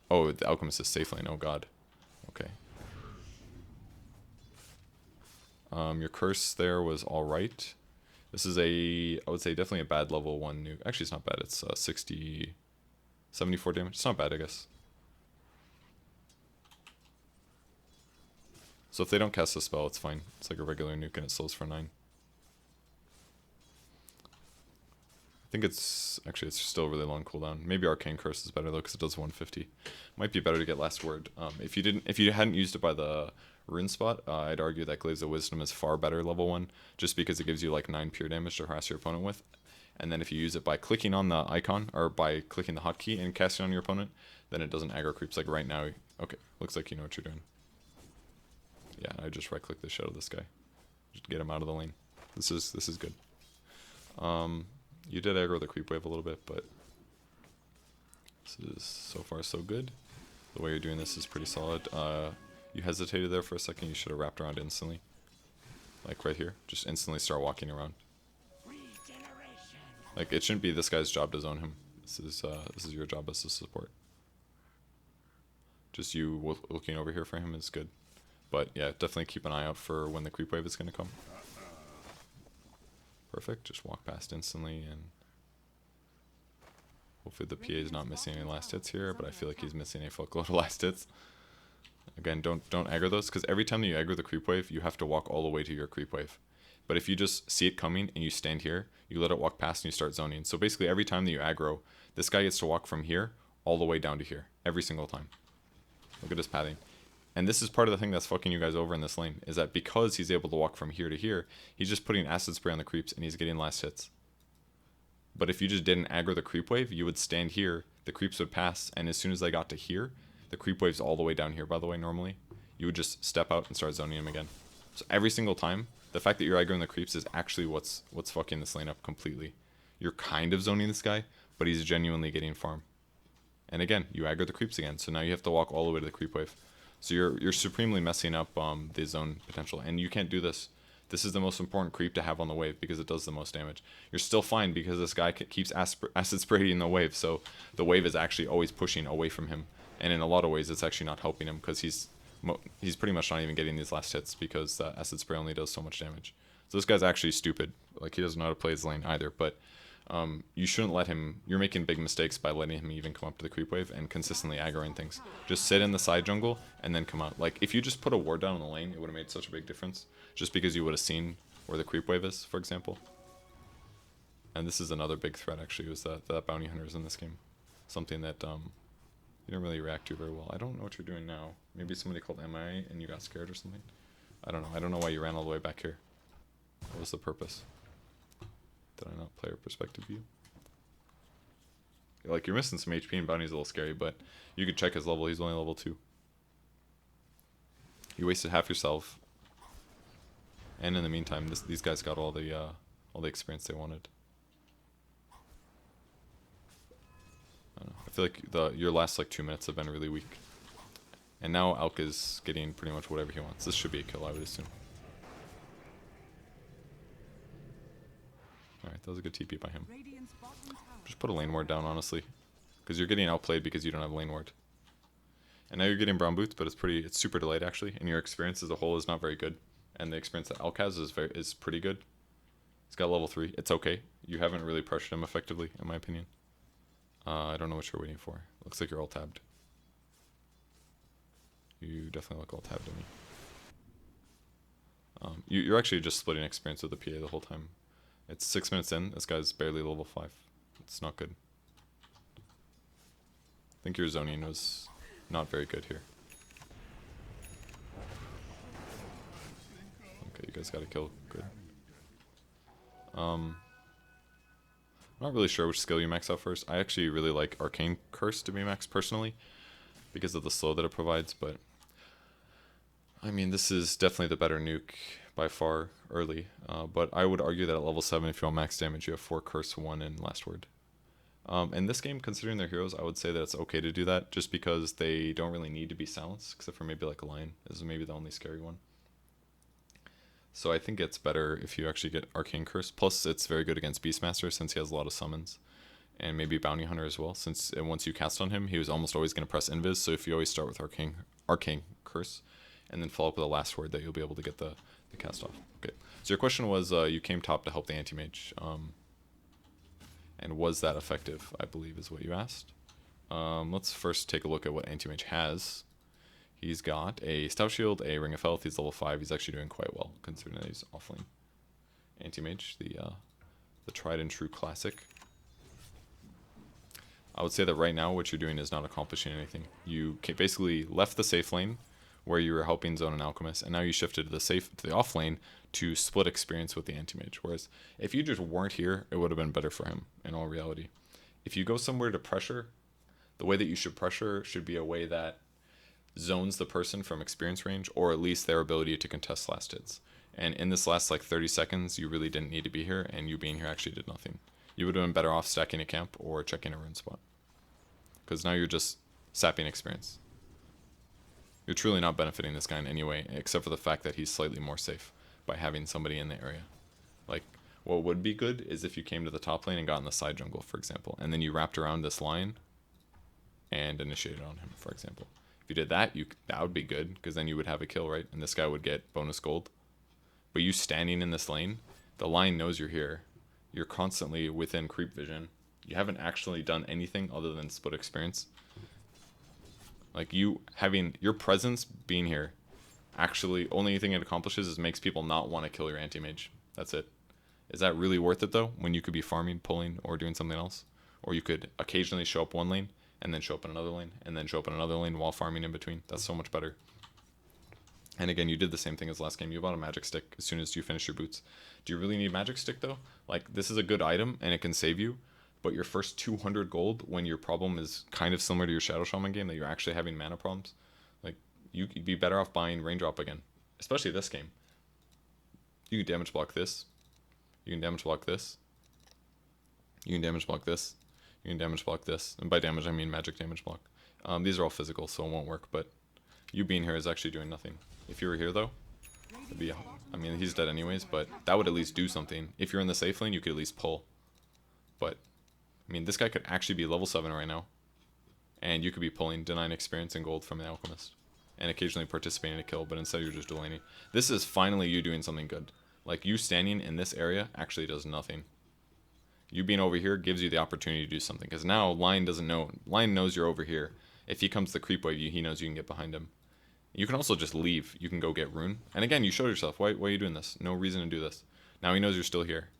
Oh, the Alchemist is safe lane. Oh god. Okay. Your curse there was all right. This is I would say definitely a bad level 1 nuke. Actually, it's not bad. It's 74 damage. It's not bad, I guess. So if they don't cast a spell, it's fine. It's like a regular nuke and it slows for 9. I think it's still a really long cooldown. Maybe Arcane Curse is better though, because it does 150. Might be better to get Last Word. If you hadn't used it by the rune spot, I'd argue that Glaives of Wisdom is far better level 1, just because it gives you like 9 pure damage to harass your opponent with. And then if you use it by clicking on the icon, or by clicking the hotkey and casting on your opponent, then it doesn't aggro creeps like right now. Okay, looks like you know what you're doing. Yeah, I just right click the shadow this guy. Just get him out of the lane. This is good. You did aggro the creep wave a little bit, but this is so far so good. The way you're doing this is pretty solid. You hesitated there for a second. You should have wrapped around instantly. Like right here. Just instantly start walking around. Like, it shouldn't be this guy's job to zone him. This is your job as a support. Just you looking over here for him is good. But yeah, definitely keep an eye out for when the creep wave is going to come. Perfect. Just walk past instantly, and hopefully the PA is not missing any last hits here, but I feel like he's missing a fuckload of last hits. Again, don't aggro those, because every time that you aggro the creep wave, you have to walk all the way to your creep wave. But if you just see it coming and you stand here, you let it walk past and you start zoning. So basically every time that you aggro, this guy gets to walk from here all the way down to here. Every single time. Look at his pathing. And this is part of the thing that's fucking you guys over in this lane, is that because he's able to walk from here to here, he's just putting acid spray on the creeps and he's getting last hits. But if you just didn't aggro the creep wave, you would stand here, the creeps would pass, and as soon as they got to here, the creep wave's all the way down here, by the way, normally, you would just step out and start zoning him again. So every single time, the fact that you're aggroing the creeps is actually what's fucking this lane up completely. You're kind of zoning this guy, but he's genuinely getting farm. And again, you aggro the creeps again, so now you have to walk all the way to the creep wave. So you're supremely messing up the zone potential, and you can't do this. This is the most important creep to have on the wave because it does the most damage. You're still fine because this guy keeps acid spraying the wave, so the wave is actually always pushing away from him. And in a lot of ways, it's actually not helping him because he's pretty much not even getting these last hits because acid spray only does so much damage. So this guy's actually stupid. Like, he doesn't know how to play his lane either, but you shouldn't let him. You're making big mistakes by letting him even come up to the creep wave and consistently aggroing things. Just sit in the side jungle and then come out. Like, if you just put a ward down in the lane, it would have made such a big difference. Just because you would have seen where the creep wave is, for example. And this is another big threat, actually, was that bounty hunters in this game. Something that you didn't really react to very well. I don't know what you're doing now. Maybe somebody called MI and you got scared or something. I don't know. I don't know why you ran all the way back here. What was the purpose? Did I not player perspective view? Like, you're missing some HP and bounty's a little scary, but you could check his level. He's only level 2. You wasted half yourself. And in the meantime, these guys got all the experience they wanted. I don't know. I feel like your last like 2 minutes have been really weak. And now Alk is getting pretty much whatever he wants. This should be a kill, I would assume. Alright, that was a good TP by him. Just put a lane ward down, honestly. Because you're getting outplayed because you don't have lane ward. And now you're getting brown boots, but it's super delayed actually. And your experience as a whole is not very good. And the experience that Alk has is pretty good. He's got level 3. It's okay. You haven't really pressured him effectively, in my opinion. I don't know what you're waiting for. Looks like you're all tabbed. You definitely look all tabbed to me. You're actually just splitting experience with the PA the whole time. It's 6 minutes in. This guy's barely level 5. It's not good. I think your zoning was not very good here. Okay, you guys got a kill. Good. I'm not really sure which skill you max out first. I actually really like Arcane Curse to be maxed personally because of the slow that it provides, but I mean, this is definitely the better nuke by far early, but I would argue that at level 7, if you want max damage, you have 4 Curse, 1, and Last Word. In this game, considering their heroes, I would say that it's okay to do that, just because they don't really need to be silenced, except for maybe like a Lion. This is maybe the only scary one. So I think it's better if you actually get Arcane Curse. Plus, it's very good against Beastmaster, since he has a lot of summons. And maybe Bounty Hunter as well, since once you cast on him, he was almost always going to press Invis, so if you always start with Arcane Curse, and then follow up with a Last Word, that you'll be able to get the cast off. Okay, so your question was, you came top to help the Anti-Mage. And was that effective, I believe is what you asked. Let's first take a look at what Anti-Mage has. He's got a Stout Shield, a Ring of Health, he's level 5, he's actually doing quite well, considering that he's offlane. Anti-Mage, the tried and true classic. I would say that right now what you're doing is not accomplishing anything. You basically left the safe lane, where you were helping Zone and Alchemist, and now you shifted to the off lane to split experience with the Anti-Mage. Whereas if you just weren't here, it would have been better for him in all reality. If you go somewhere to pressure, the way that you should pressure should be a way that zones the person from experience range, or at least their ability to contest last hits. And in this last like 30 seconds, you really didn't need to be here, and you being here actually did nothing. You would have been better off stacking a camp or checking a rune spot, because now you're just sapping experience. You're truly not benefiting this guy in any way, except for the fact that he's slightly more safe by having somebody in the area. Like, what would be good is if you came to the top lane and got in the side jungle, for example, and then you wrapped around this line and initiated on him, for example. If you did that, that would be good, because then you would have a kill, right? And this guy would get bonus gold. But you standing in this lane, the line knows you're here. You're constantly within creep vision. You haven't actually done anything other than split experience. Like, you having your presence being here, actually only thing it accomplishes is makes people not want to kill your Anti-Mage. That's it. Is that really worth it though, when you could be farming, pulling, or doing something else? Or you could occasionally show up one lane, and then show up in another lane, and then show up in another lane while farming in between. That's so much better. And again, you did the same thing as last game. You bought a magic stick as soon as you finished your boots. Do you really need magic stick though? Like, this is a good item and it can save you, but your first 200 gold, when your problem is kind of similar to your Shadow Shaman game, that you're actually having mana problems, like, you'd be better off buying Raindrop again, especially this game. You can damage block this. You can damage block this. You can damage block this. You can damage block this. And by damage, I mean magic damage block. These are all physical, so it won't work, but you being here is actually doing nothing. If you were here, though, it'd be, I mean, he's dead anyways, but that would at least do something. If you're in the safe lane, you could at least pull. But, I mean, this guy could actually be level 7 right now, and you could be pulling, denying experience and gold from the Alchemist, and occasionally participating in a kill, but instead you're just Delaney. This is finally you doing something good. Like, you standing in this area actually does nothing. You being over here gives you the opportunity to do something, because now Lion doesn't know. Lion knows you're over here. If he comes to creep wave you, he knows you can get behind him. You can also just leave. You can go get rune. And again, you showed yourself. Why are you doing this? No reason to do this. Now he knows you're still here.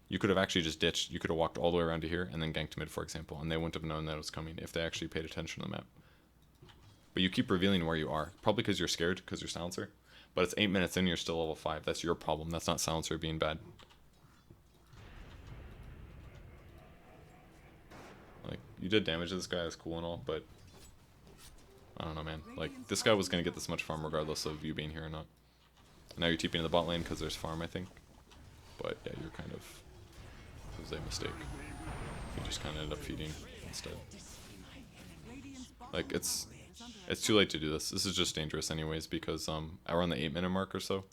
You could have actually just ditched. You could have walked all the way around to here and then ganked mid, for example, and they wouldn't have known that it was coming if they actually paid attention to the map. But you keep revealing where you are, probably because you're scared, because you're Silencer. But it's 8 minutes in, you're still level 5. That's your problem. That's not Silencer being bad. Like, you did damage to this guy, that's cool and all, but I don't know, man. Like, this guy was going to get this much farm regardless of you being here or not. Now you're TPing in the bot lane because there's farm, I think. But yeah, you're kind of, it was a mistake. You just kind of ended up feeding instead. Like, it's too late to do this. This is just dangerous anyways, because around the 8-minute mark or so,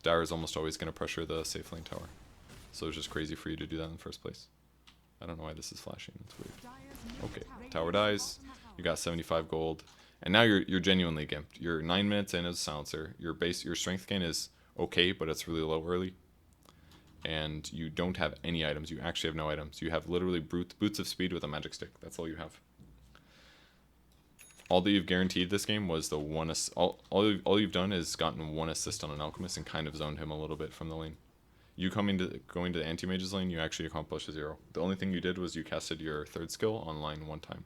Dire is almost always going to pressure the safe lane tower. So it's just crazy for you to do that in the first place. I don't know why this is flashing. It's weird. Okay, tower dies. You got 75 gold. And now you're genuinely gimped. You're 9 minutes in as a Silencer. Your strength gain is okay, but it's really low early. And you don't have any items. You actually have no items. You have literally boots of speed with a magic stick. That's all you have. All that you've guaranteed this game was the one. All you've done is gotten one assist on an Alchemist and kind of zoned him a little bit from the lane. You going to the Anti-Mage's lane, you actually accomplished a 0. The only thing you did was you casted your 3rd skill on line 1 time,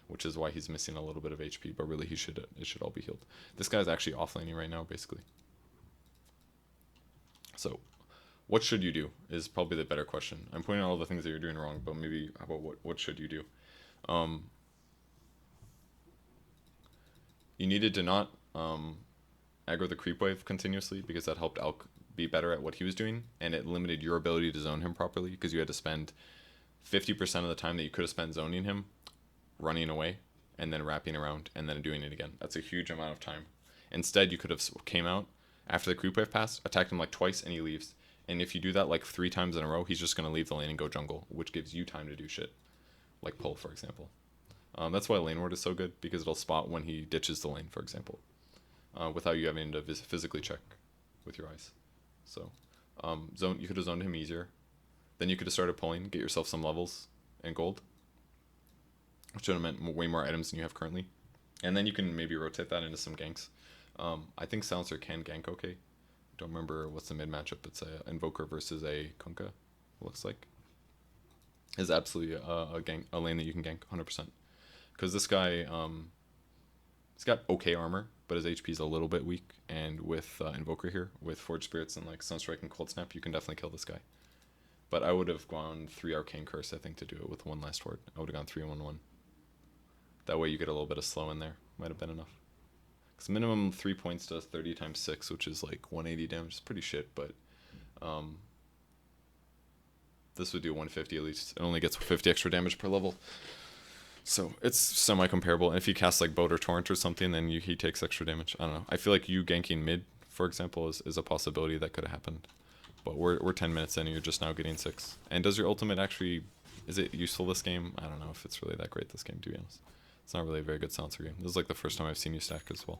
which is why he's missing a little bit of HP, but really it should all be healed. This guy's actually off laning right now, basically. So, what should you do is probably the better question. I'm pointing out all the things that you're doing wrong, but maybe how about what should you do? You needed to not aggro the creep wave continuously because that helped Alk be better at what he was doing, and it limited your ability to zone him properly because you had to spend 50% of the time that you could have spent zoning him running away and then wrapping around and then doing it again. That's a huge amount of time. Instead, you could have came out after the creep wave passed, attacked him like twice, and he leaves. And if you do that like 3 times in a row, he's just going to leave the lane and go jungle, which gives you time to do shit. Like pull, for example. That's why lane ward is so good, because it'll spot when he ditches the lane, for example, without you having to physically check with your eyes. So, you could have zoned him easier. Then you could have started pulling, get yourself some levels and gold, which would have meant way more items than you have currently. And then you can maybe rotate that into some ganks. I think Silencer can gank okay. Don't remember what's the mid matchup. It's a Invoker versus a Kunkka, looks like. Is absolutely a lane that you can gank 100%. Because this guy, he's got okay armor, but his HP is a little bit weak. And with Invoker here, with Forge Spirits and like Sunstrike and Cold Snap, you can definitely kill this guy. But I would have gone 3 Arcane Curse, I think, to do it with 1 last word. I would have gone 3-1-1. That way you get a little bit of slow in there. Might have been enough. Because minimum 3 points does 30 times 6, which is like 180 damage. It's pretty shit, but this would do 150 at least. It only gets 50 extra damage per level. So it's semi-comparable. And if he casts like Boat or Torrent or something, then he takes extra damage. I don't know. I feel like you ganking mid, for example, is a possibility that could have happened. But we're 10 minutes in and you're just now getting 6. And does your ultimate actually... Is it useful this game? I don't know if it's really that great this game, to be honest. It's not really a very good Silencer game. This is like the first time I've seen you stack as well.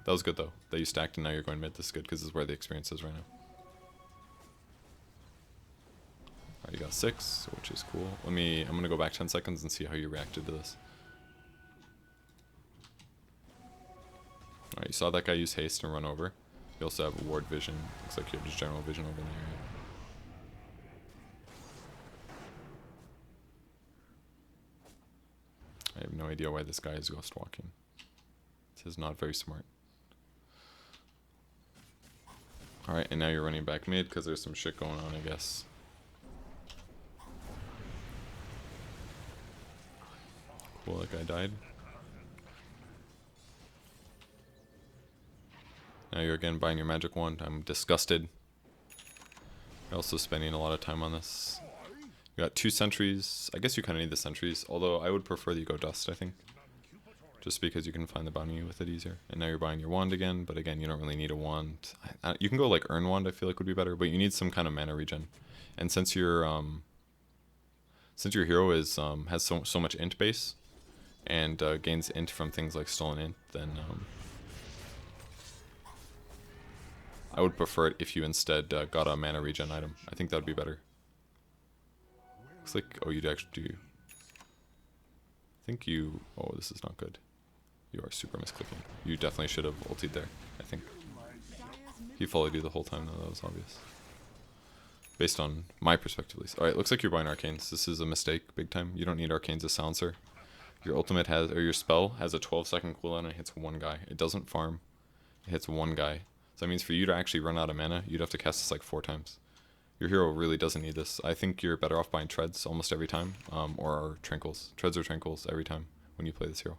That was good though, that you stacked and now you're going mid. This is good because this is where the experience is right now. Alright, you got 6, which is cool. I'm going to go back 10 seconds and see how you reacted to this. Alright, you saw that guy use haste and run over. You also have ward vision. Looks like you have just general vision over in the area. I have no idea why this guy is ghost walking. This is not very smart. Alright, and now you're running back mid because there's some shit going on, I guess. Cool, that guy died. Now you're again buying your magic wand. I'm disgusted. You're also spending a lot of time on this. You got 2 sentries. I guess you kind of need the sentries, although I would prefer that you go dust, I think. Just because you can find the bounty with it easier. And now you're buying your wand again, but again, you don't really need a wand. You can go like Earn Wand, I feel like would be better, but you need some kind of mana regen. And since your hero is has so much int base and gains int from things like stolen int, then I would prefer it if you instead got a mana regen item. I think that would be better. Looks like, oh, you'd actually do. I think you, oh, this is not good. You are super misclicking. You definitely should have ultied there, I think. He followed you the whole time though, that was obvious. Based on my perspective at least. Alright, looks like you're buying arcanes. This is a mistake, big time. You don't need arcanes as silencer. Your ultimate has, or your spell has a 12-second cooldown and it hits 1 guy. It doesn't farm. It hits 1 guy. So that means for you to actually run out of mana, you'd have to cast this like 4 times. Your hero really doesn't need this. I think you're better off buying treads almost every time, or tranquils. Treads or tranquils every time when you play this hero.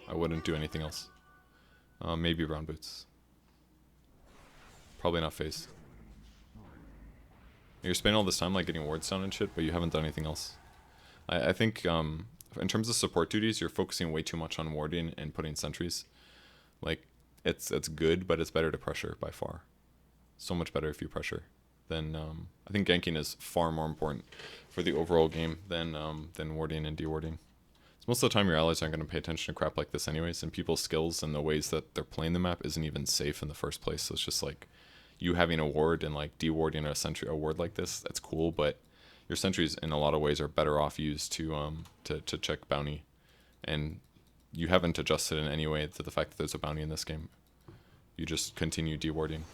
I wouldn't do anything else. Maybe brown boots. Probably not phase. You're spending all this time like getting wards down and shit, but you haven't done anything else. I think in terms of support duties, you're focusing way too much on warding and putting sentries. Like, it's good, but it's better to pressure by far. So much better if you pressure. Then I think ganking is far more important for the overall game than warding and dewarding. So most of the time your allies aren't going to pay attention to crap like this anyways, and people's skills and the ways that they're playing the map isn't even safe in the first place. So it's just like you having a ward and like dewarding a ward like this, that's cool, but your sentries in a lot of ways are better off used to check bounty, and you haven't adjusted in any way to the fact that there's a bounty in this game. You just continue dewarding,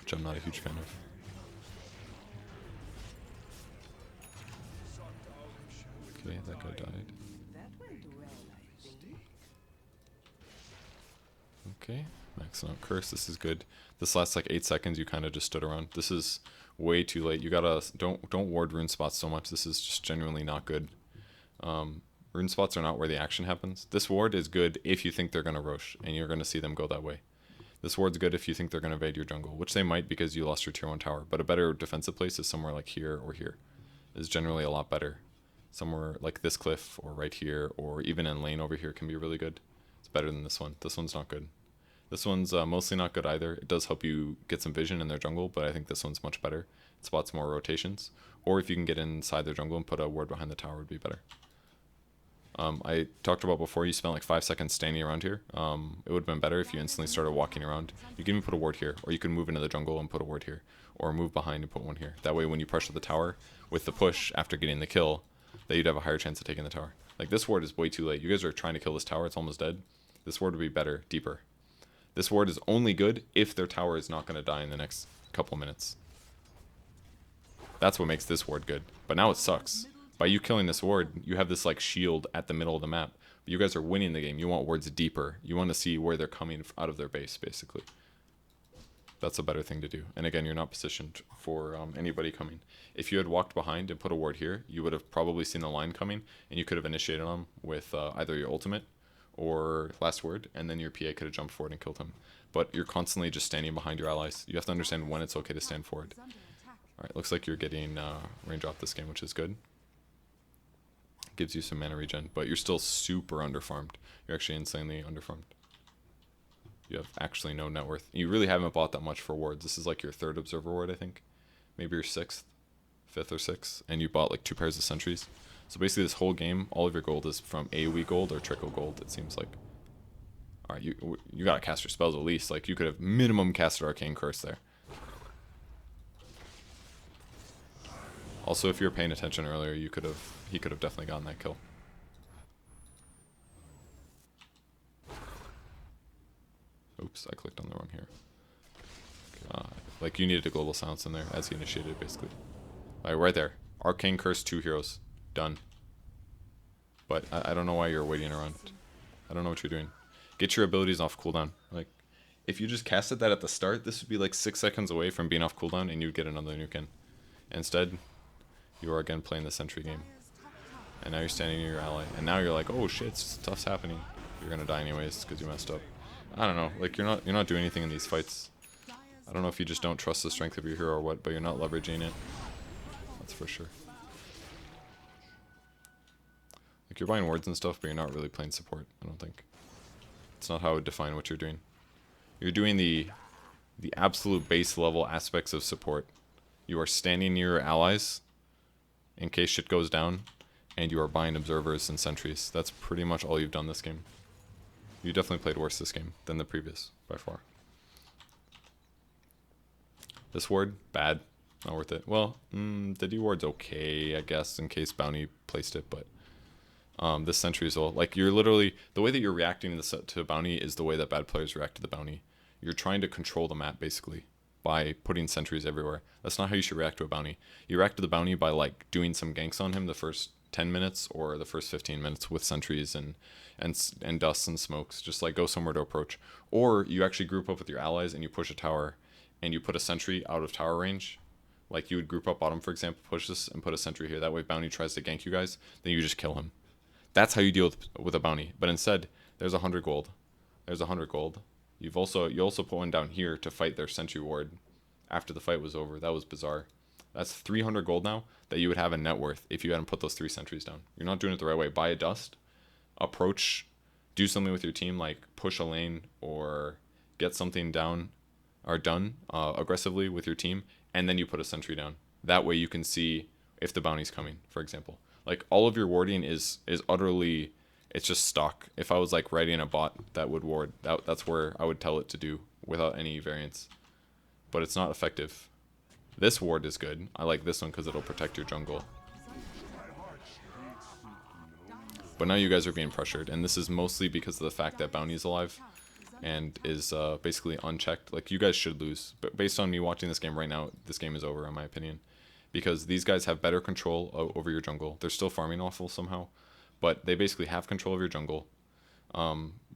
which I'm not a huge fan of. Okay, that guy died. Okay, maxing out curse. This is good. This last like 8 seconds, you kind of just stood around. This is way too late. You gotta don't ward rune spots so much. This is just genuinely not good. Rune spots are not where the action happens. This ward is good if you think they're gonna rosh, and you're gonna see them go that way. This ward's good if you think they're gonna invade your jungle, which they might because you lost your tier 1 tower. But a better defensive place is somewhere like here or here. Is generally a lot better. Somewhere like this cliff or right here or even in lane over here can be really good. It's better than this one. This one's not good. This one's mostly not good either. It does help you get some vision in their jungle, but I think this one's much better. It spots more rotations. Or if you can get inside their jungle and put a ward behind the tower, would be better. I talked about before, you spent like 5 seconds standing around here. It would have been better if you instantly started walking around. You can even put a ward here, or you can move into the jungle and put a ward here, or move behind and put one here. That way when you pressure the tower with the push after getting the kill, that you'd have a higher chance of taking the tower. Like this ward is way too late. You guys are trying to kill this tower, it's almost dead. This ward would be better, deeper. This ward is only good if their tower is not going to die in the next couple minutes. That's what makes this ward good. But now it sucks. By you killing this ward, you have this like shield at the middle of the map. But you guys are winning the game. You want wards deeper. You want to see where they're coming out of their base, basically. That's a better thing to do. And again, you're not positioned for anybody coming. If you had walked behind and put a ward here, you would have probably seen the line coming, and you could have initiated them with either your ultimate or last word, and then your PA could have jumped forward and killed him. But you're constantly just standing behind your allies. You have to understand when it's okay to stand forward. Alright, looks like you're getting range off this game, which is good. Gives you some mana regen, but you're still super underfarmed. You're actually insanely underfarmed. You have actually no net worth. You really haven't bought that much for wards. This is like your 3rd observer ward, I think. Maybe your 6th, 5th or 6th, and you bought like 2 pairs of sentries. So basically this whole game, all of your gold is from AoE gold or trickle gold, it seems like. Alright, you gotta cast your spells at least. Like you could have minimum casted Arcane Curse there. Also, if you were paying attention earlier, he could have definitely gotten that kill. Oops, I clicked on the wrong here. Like you needed a global silence in there as he initiated, basically. Alright, right there. Arcane Curse, 2 heroes. Done. But I don't know why you're waiting around. I don't know what you're doing. Get your abilities off cooldown. Like, if you just casted that at the start, this would be like 6 seconds away from being off cooldown and you'd get another nuke in. Instead, you are again playing the sentry game. And now you're standing near your ally. And now you're like, oh shit, stuff's happening. You're gonna die anyways because you messed up. I don't know. Like you're not doing anything in these fights. I don't know if you just don't trust the strength of your hero or what, but you're not leveraging it. That's for sure. Like you're buying wards and stuff, but you're not really playing support, I don't think. It's not how I would define what you're doing. You're doing the absolute base level aspects of support. You are standing near your allies in case shit goes down, and you are buying observers and sentries. That's pretty much all you've done this game. You definitely played worse this game than the previous, by far. This ward, bad. Not worth it. Well, the D ward's okay, I guess, in case Bounty placed it, but this sentry is all, like, you're literally, the way that you're reacting to Bounty is the way that bad players react to the Bounty. You're trying to control the map, basically, by putting sentries everywhere. That's not how you should react to a Bounty. You react to the Bounty by, like, doing some ganks on him the first 10 minutes or the first 15 minutes with sentries and dusts and smokes. Just, like, go somewhere to approach. Or you actually group up with your allies and you push a tower and you put a sentry out of tower range. Like, you would group up bottom, for example, push this and put a sentry here. That way, Bounty tries to gank you guys, then you just kill him. That's how you deal with a Bounty. But instead, there's 100 gold. There's 100 gold. You also put one down here to fight their sentry ward after the fight was over. That was bizarre. That's 300 gold now that you would have in net worth if you hadn't put those 3 sentries down. You're not doing it the right way. Buy a dust, approach, do something with your team, like push a lane or get something down or done aggressively with your team, and then you put a sentry down. That way you can see if the Bounty's coming, for example. Like, all of your warding is utterly, it's just stock. If I was like writing a bot that would ward, that's where I would tell it to do without any variance. But it's not effective. This ward is good. I like this one because it'll protect your jungle. But now you guys are being pressured, and this is mostly because of the fact that Bounty's alive and is basically unchecked. Like, you guys should lose. But based on me watching this game right now, this game is over in my opinion. Because these guys have better control over your jungle. They're still farming awful somehow, but they basically have control of your jungle.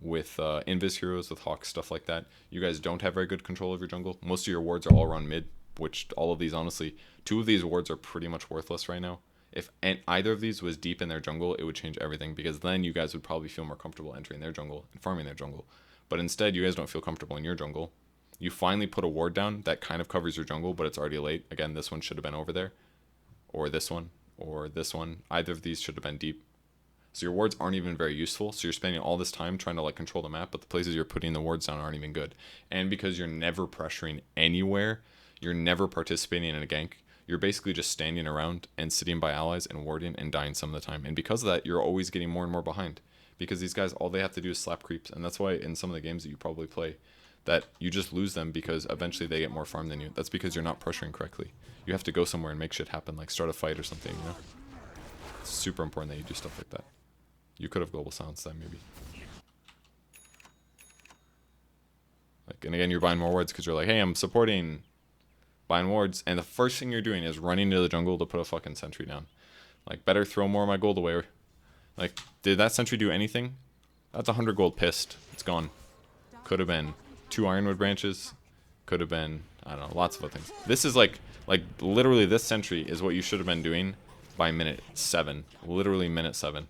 with invis heroes, with hawks, stuff like that. You guys don't have very good control of your jungle. Most of your wards are all around mid, which all of these, honestly, 2 of these wards are pretty much worthless right now. If either of these was deep in their jungle, it would change everything, because then you guys would probably feel more comfortable entering their jungle and farming their jungle. But instead, you guys don't feel comfortable in your jungle. You finally put a ward down that kind of covers your jungle, but it's already late. Again, this one should have been over there, or this one, or this one. Either of these should have been deep. So your wards aren't even very useful. So you're spending all this time trying to like control the map, but the places you're putting the wards down aren't even good. And because you're never pressuring anywhere, you're never participating in a gank. You're basically just standing around and sitting by allies and warding and dying some of the time. And because of that, you're always getting more and more behind. Because these guys, all they have to do is slap creeps. And that's why in some of the games that you probably play, that you just lose them because eventually they get more farm than you. That's because you're not pressuring correctly. You have to go somewhere and make shit happen, like start a fight or something, you know? It's super important that you do stuff like that. You could have global silence that maybe. Like, and again, you're buying more wards because you're like, hey, I'm supporting buying wards, and the first thing you're doing is running to the jungle to put a fucking sentry down. Like, better throw more of my gold away. Like, did that sentry do anything? That's 100 gold pissed. It's gone. Could have been 2 ironwood branches. Could have been, I don't know, lots of other things. This is like literally this sentry is what you should have been doing by minute 7. Literally minute 7.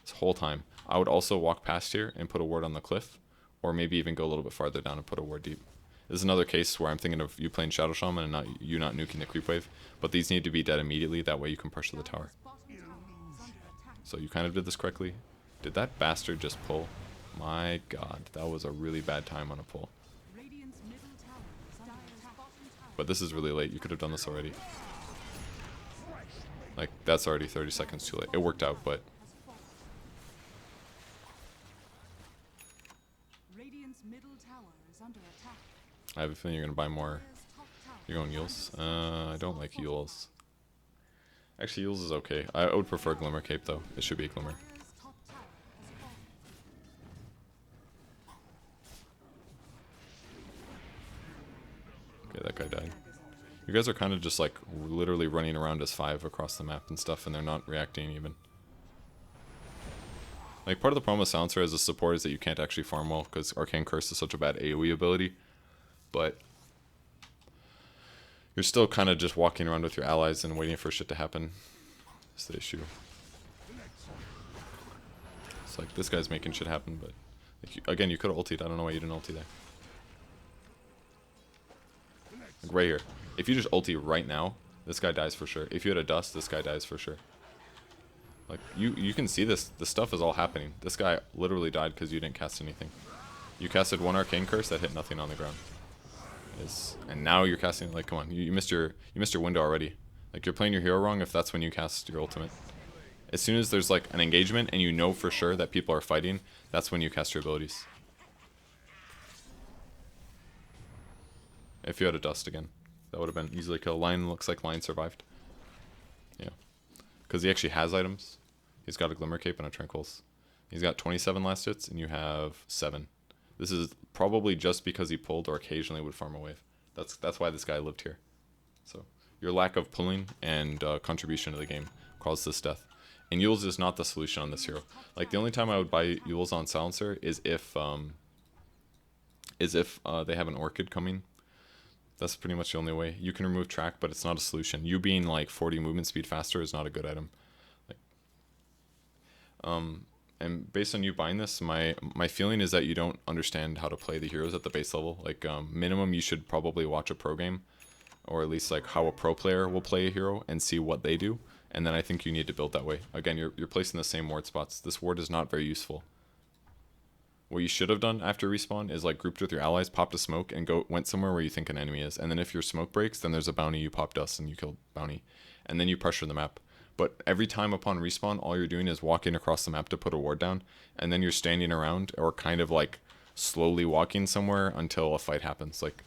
This whole time. I would also walk past here and put a ward on the cliff, or maybe even go a little bit farther down and put a ward deep. This is another case where I'm thinking of you playing Shadow Shaman and not nuking the creep wave, but these need to be dead immediately, that way you can pressure the tower. So you kind of did this correctly. Did that bastard just pull? My god, that was a really bad time on a pull. But this is really late, you could have done this already. Like, that's already 30 seconds too late. It worked out, but... I have a feeling you're going to buy more. You're going Yules? I don't like Yules. Actually, Yules is okay. I would prefer Glimmer Cape, though. It should be a Glimmer. Okay, that guy died. You guys are kind of just, like, literally running around as 5 across the map and stuff, and they're not reacting even. Like, part of the problem with Silencer as a support is that you can't actually farm well, because Arcane Curse is such a bad AoE ability. But you're still kind of just walking around with your allies and waiting for shit to happen. That's the issue. It's like, this guy's making shit happen, but... Like, again, you could have ultied. I don't know why you didn't ulti there. Like, right here. If you just ulti right now, this guy dies for sure. If you had a dust, this guy dies for sure. Like, you can see this. This stuff is all happening. This guy literally died because you didn't cast anything. You casted 1 Arcane Curse that hit nothing on the ground. And now you're casting, like, come on, you missed your window already. Like, you're playing your hero wrong if that's when you cast your ultimate. As soon as there's like an engagement and you know for sure that people are fighting, that's when you cast your abilities. If you had a dust again, that would have been easily kill. Lion looks like Lion survived. Yeah, because he actually has items. He's got a Glimmer Cape and a Tranquils. He's got 27 last hits and you have 7. This is probably just because he pulled or occasionally would farm a wave. That's why this guy lived here. So your lack of pulling and contribution to the game caused this death. And Yules is not the solution on this hero. Like, the only time I would buy Yules on Silencer is if they have an Orchid coming. That's pretty much the only way. You can remove track, but it's not a solution. You being like 40 movement speed faster is not a good item. Like, and based on you buying this, my feeling is that you don't understand how to play the heroes at the base level. Like, minimum, you should probably watch a pro game, or at least like how a pro player will play a hero and see what they do. And then I think you need to build that way. Again, you're placing the same ward spots. This ward is not very useful. What you should have done after respawn is like grouped with your allies, popped a smoke, and went somewhere where you think an enemy is. And then if your smoke breaks, then there's a bounty, you pop dust and you kill bounty. And then you pressure the map. But every time upon respawn, all you're doing is walking across the map to put a ward down, and then you're standing around or kind of like slowly walking somewhere until a fight happens. Like,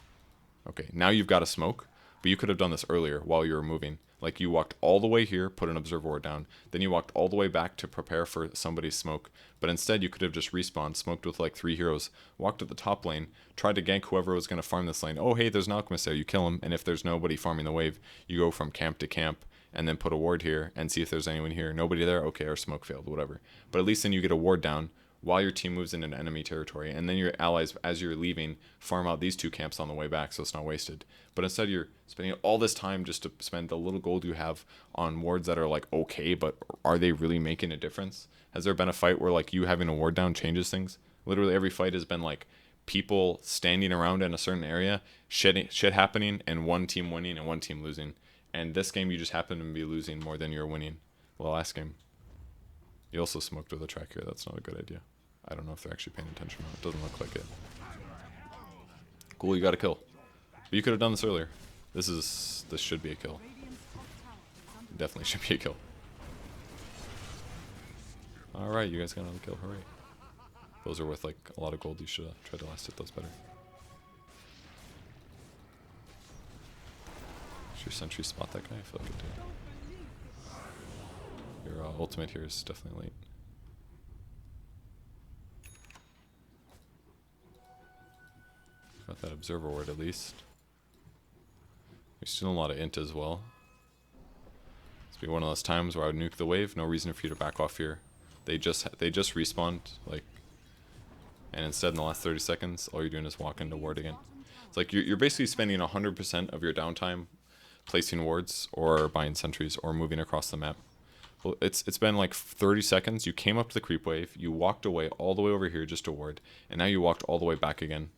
okay, now you've got a smoke, but you could have done this earlier while you were moving. Like, you walked all the way here, put an observer ward down, then you walked all the way back to prepare for somebody's smoke, but instead you could have just respawned, smoked with like 3 heroes, walked to the top lane, tried to gank whoever was going to farm this lane. Oh, hey, there's an alchemist there, you kill him, and if there's nobody farming the wave, you go from camp to camp, and then put a ward here, and see if there's anyone here. Nobody there? Okay, our smoke failed, whatever. But at least then you get a ward down, while your team moves into enemy territory, and then your allies, as you're leaving, farm out these 2 camps on the way back, so it's not wasted. But instead, you're spending all this time just to spend the little gold you have on wards that are like okay, but are they really making a difference? Has there been a fight where like you having a ward down changes things? Literally every fight has been like people standing around in a certain area, shit happening, and one team winning and one team losing. And this game, you just happen to be losing more than you're winning. The last game. You also smoked with a track here. That's not a good idea. I don't know if they're actually paying attention. It doesn't look like it. Cool, you got a kill. But you could have done this earlier. This should be a kill. Definitely should be a kill. Alright, you guys got another kill. Hooray. Those are worth like a lot of gold. You should have tried to last hit those better. Should your sentry spot that guy? I feel like it did. Your ultimate here is definitely late. Got that observer ward at least. There's still a lot of int as well. It's be one of those times where I would nuke the wave. No reason for you to back off here. They just respawned, like, and instead in the last 30 seconds, all you're doing is walk into ward again. It's like you're basically spending 100% of your downtime placing wards or buying sentries or moving across the map. Well, it's been like 30 seconds. You came up to the creep wave, you walked away all the way over here just to ward, and now you walked all the way back again.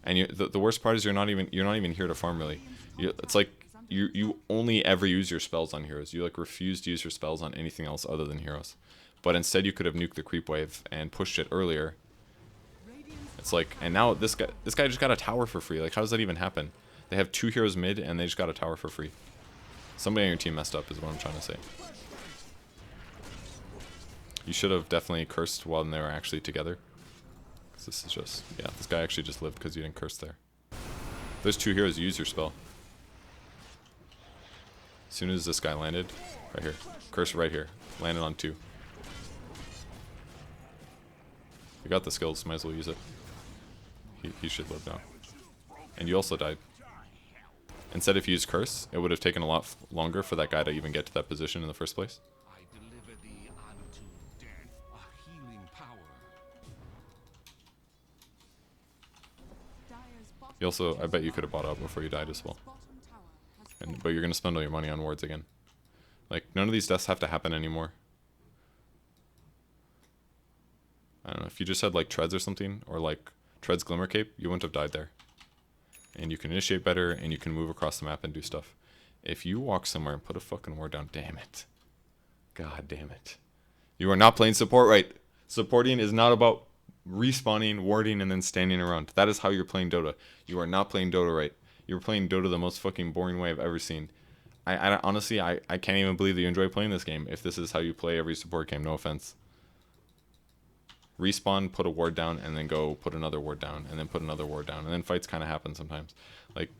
And the worst part is you're not even here to farm really. It's like you only ever use your spells on heroes. You like refuse to use your spells on anything else other than heroes. But instead you could have nuked the creep wave and pushed it earlier. It's like, and now this guy just got a tower for free. Like, how does that even happen? They have 2 heroes mid and they just got a tower for free. Somebody on your team messed up is what I'm trying to say. You should have definitely cursed while they were actually together. This is just, yeah, this guy actually just lived because you didn't curse there. There's 2 heroes, use your spell. As soon as this guy landed, right here, curse right here, landed on 2. You got the skills, might as well use it. He should live now. And you also died. Instead, if you used curse, it would have taken a lot longer for that guy to even get to that position in the first place. You also, I bet you could have bought out before you died as well. But you're going to spend all your money on wards again. Like, none of these deaths have to happen anymore. I don't know, if you just had like treads or something, or like treads glimmer cape, you wouldn't have died there. And you can initiate better, and you can move across the map and do stuff. If you walk somewhere and put a fucking ward down, damn it. God damn it. You are not playing support right. Supporting is not about respawning, warding, and then standing around. That is how you're playing Dota. You are not playing Dota right. You're playing Dota the most fucking boring way I've ever seen. I honestly, I can't even believe that you enjoy playing this game if this is how you play every support game, no offense. Respawn, put a ward down, and then go put another ward down, and then put another ward down, and then fights kind of happen sometimes. Like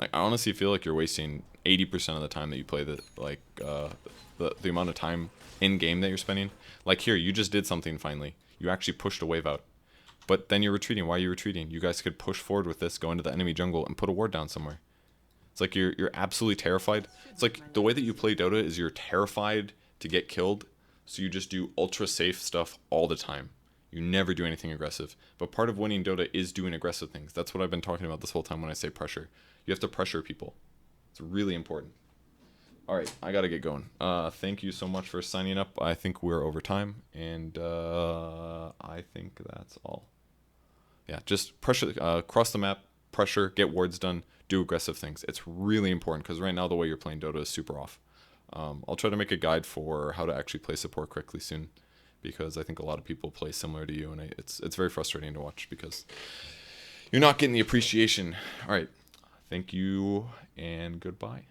I honestly feel like you're wasting 80% of the time that you play the amount of time in game that you're spending. Like here, you just did something finally. You actually pushed a wave out. But then you're retreating. Why are you retreating? You guys could push forward with this, go into the enemy jungle, and put a ward down somewhere. It's like you're absolutely terrified. It's like the way that you play Dota is you're terrified to get killed, so you just do ultra safe stuff all the time. You never do anything aggressive. But part of winning Dota is doing aggressive things. That's what I've been talking about this whole time when I say pressure. You have to pressure people. It's really important. Alright, I gotta get going. Thank you so much for signing up. I think we're over time, and I think that's all. Yeah, just pressure, cross the map, pressure, get wards done, do aggressive things. It's really important, because right now the way you're playing Dota is super off. I'll try to make a guide for how to actually play support correctly soon, because I think a lot of people play similar to you, and it's very frustrating to watch, because you're not getting the appreciation. Alright, thank you, and goodbye.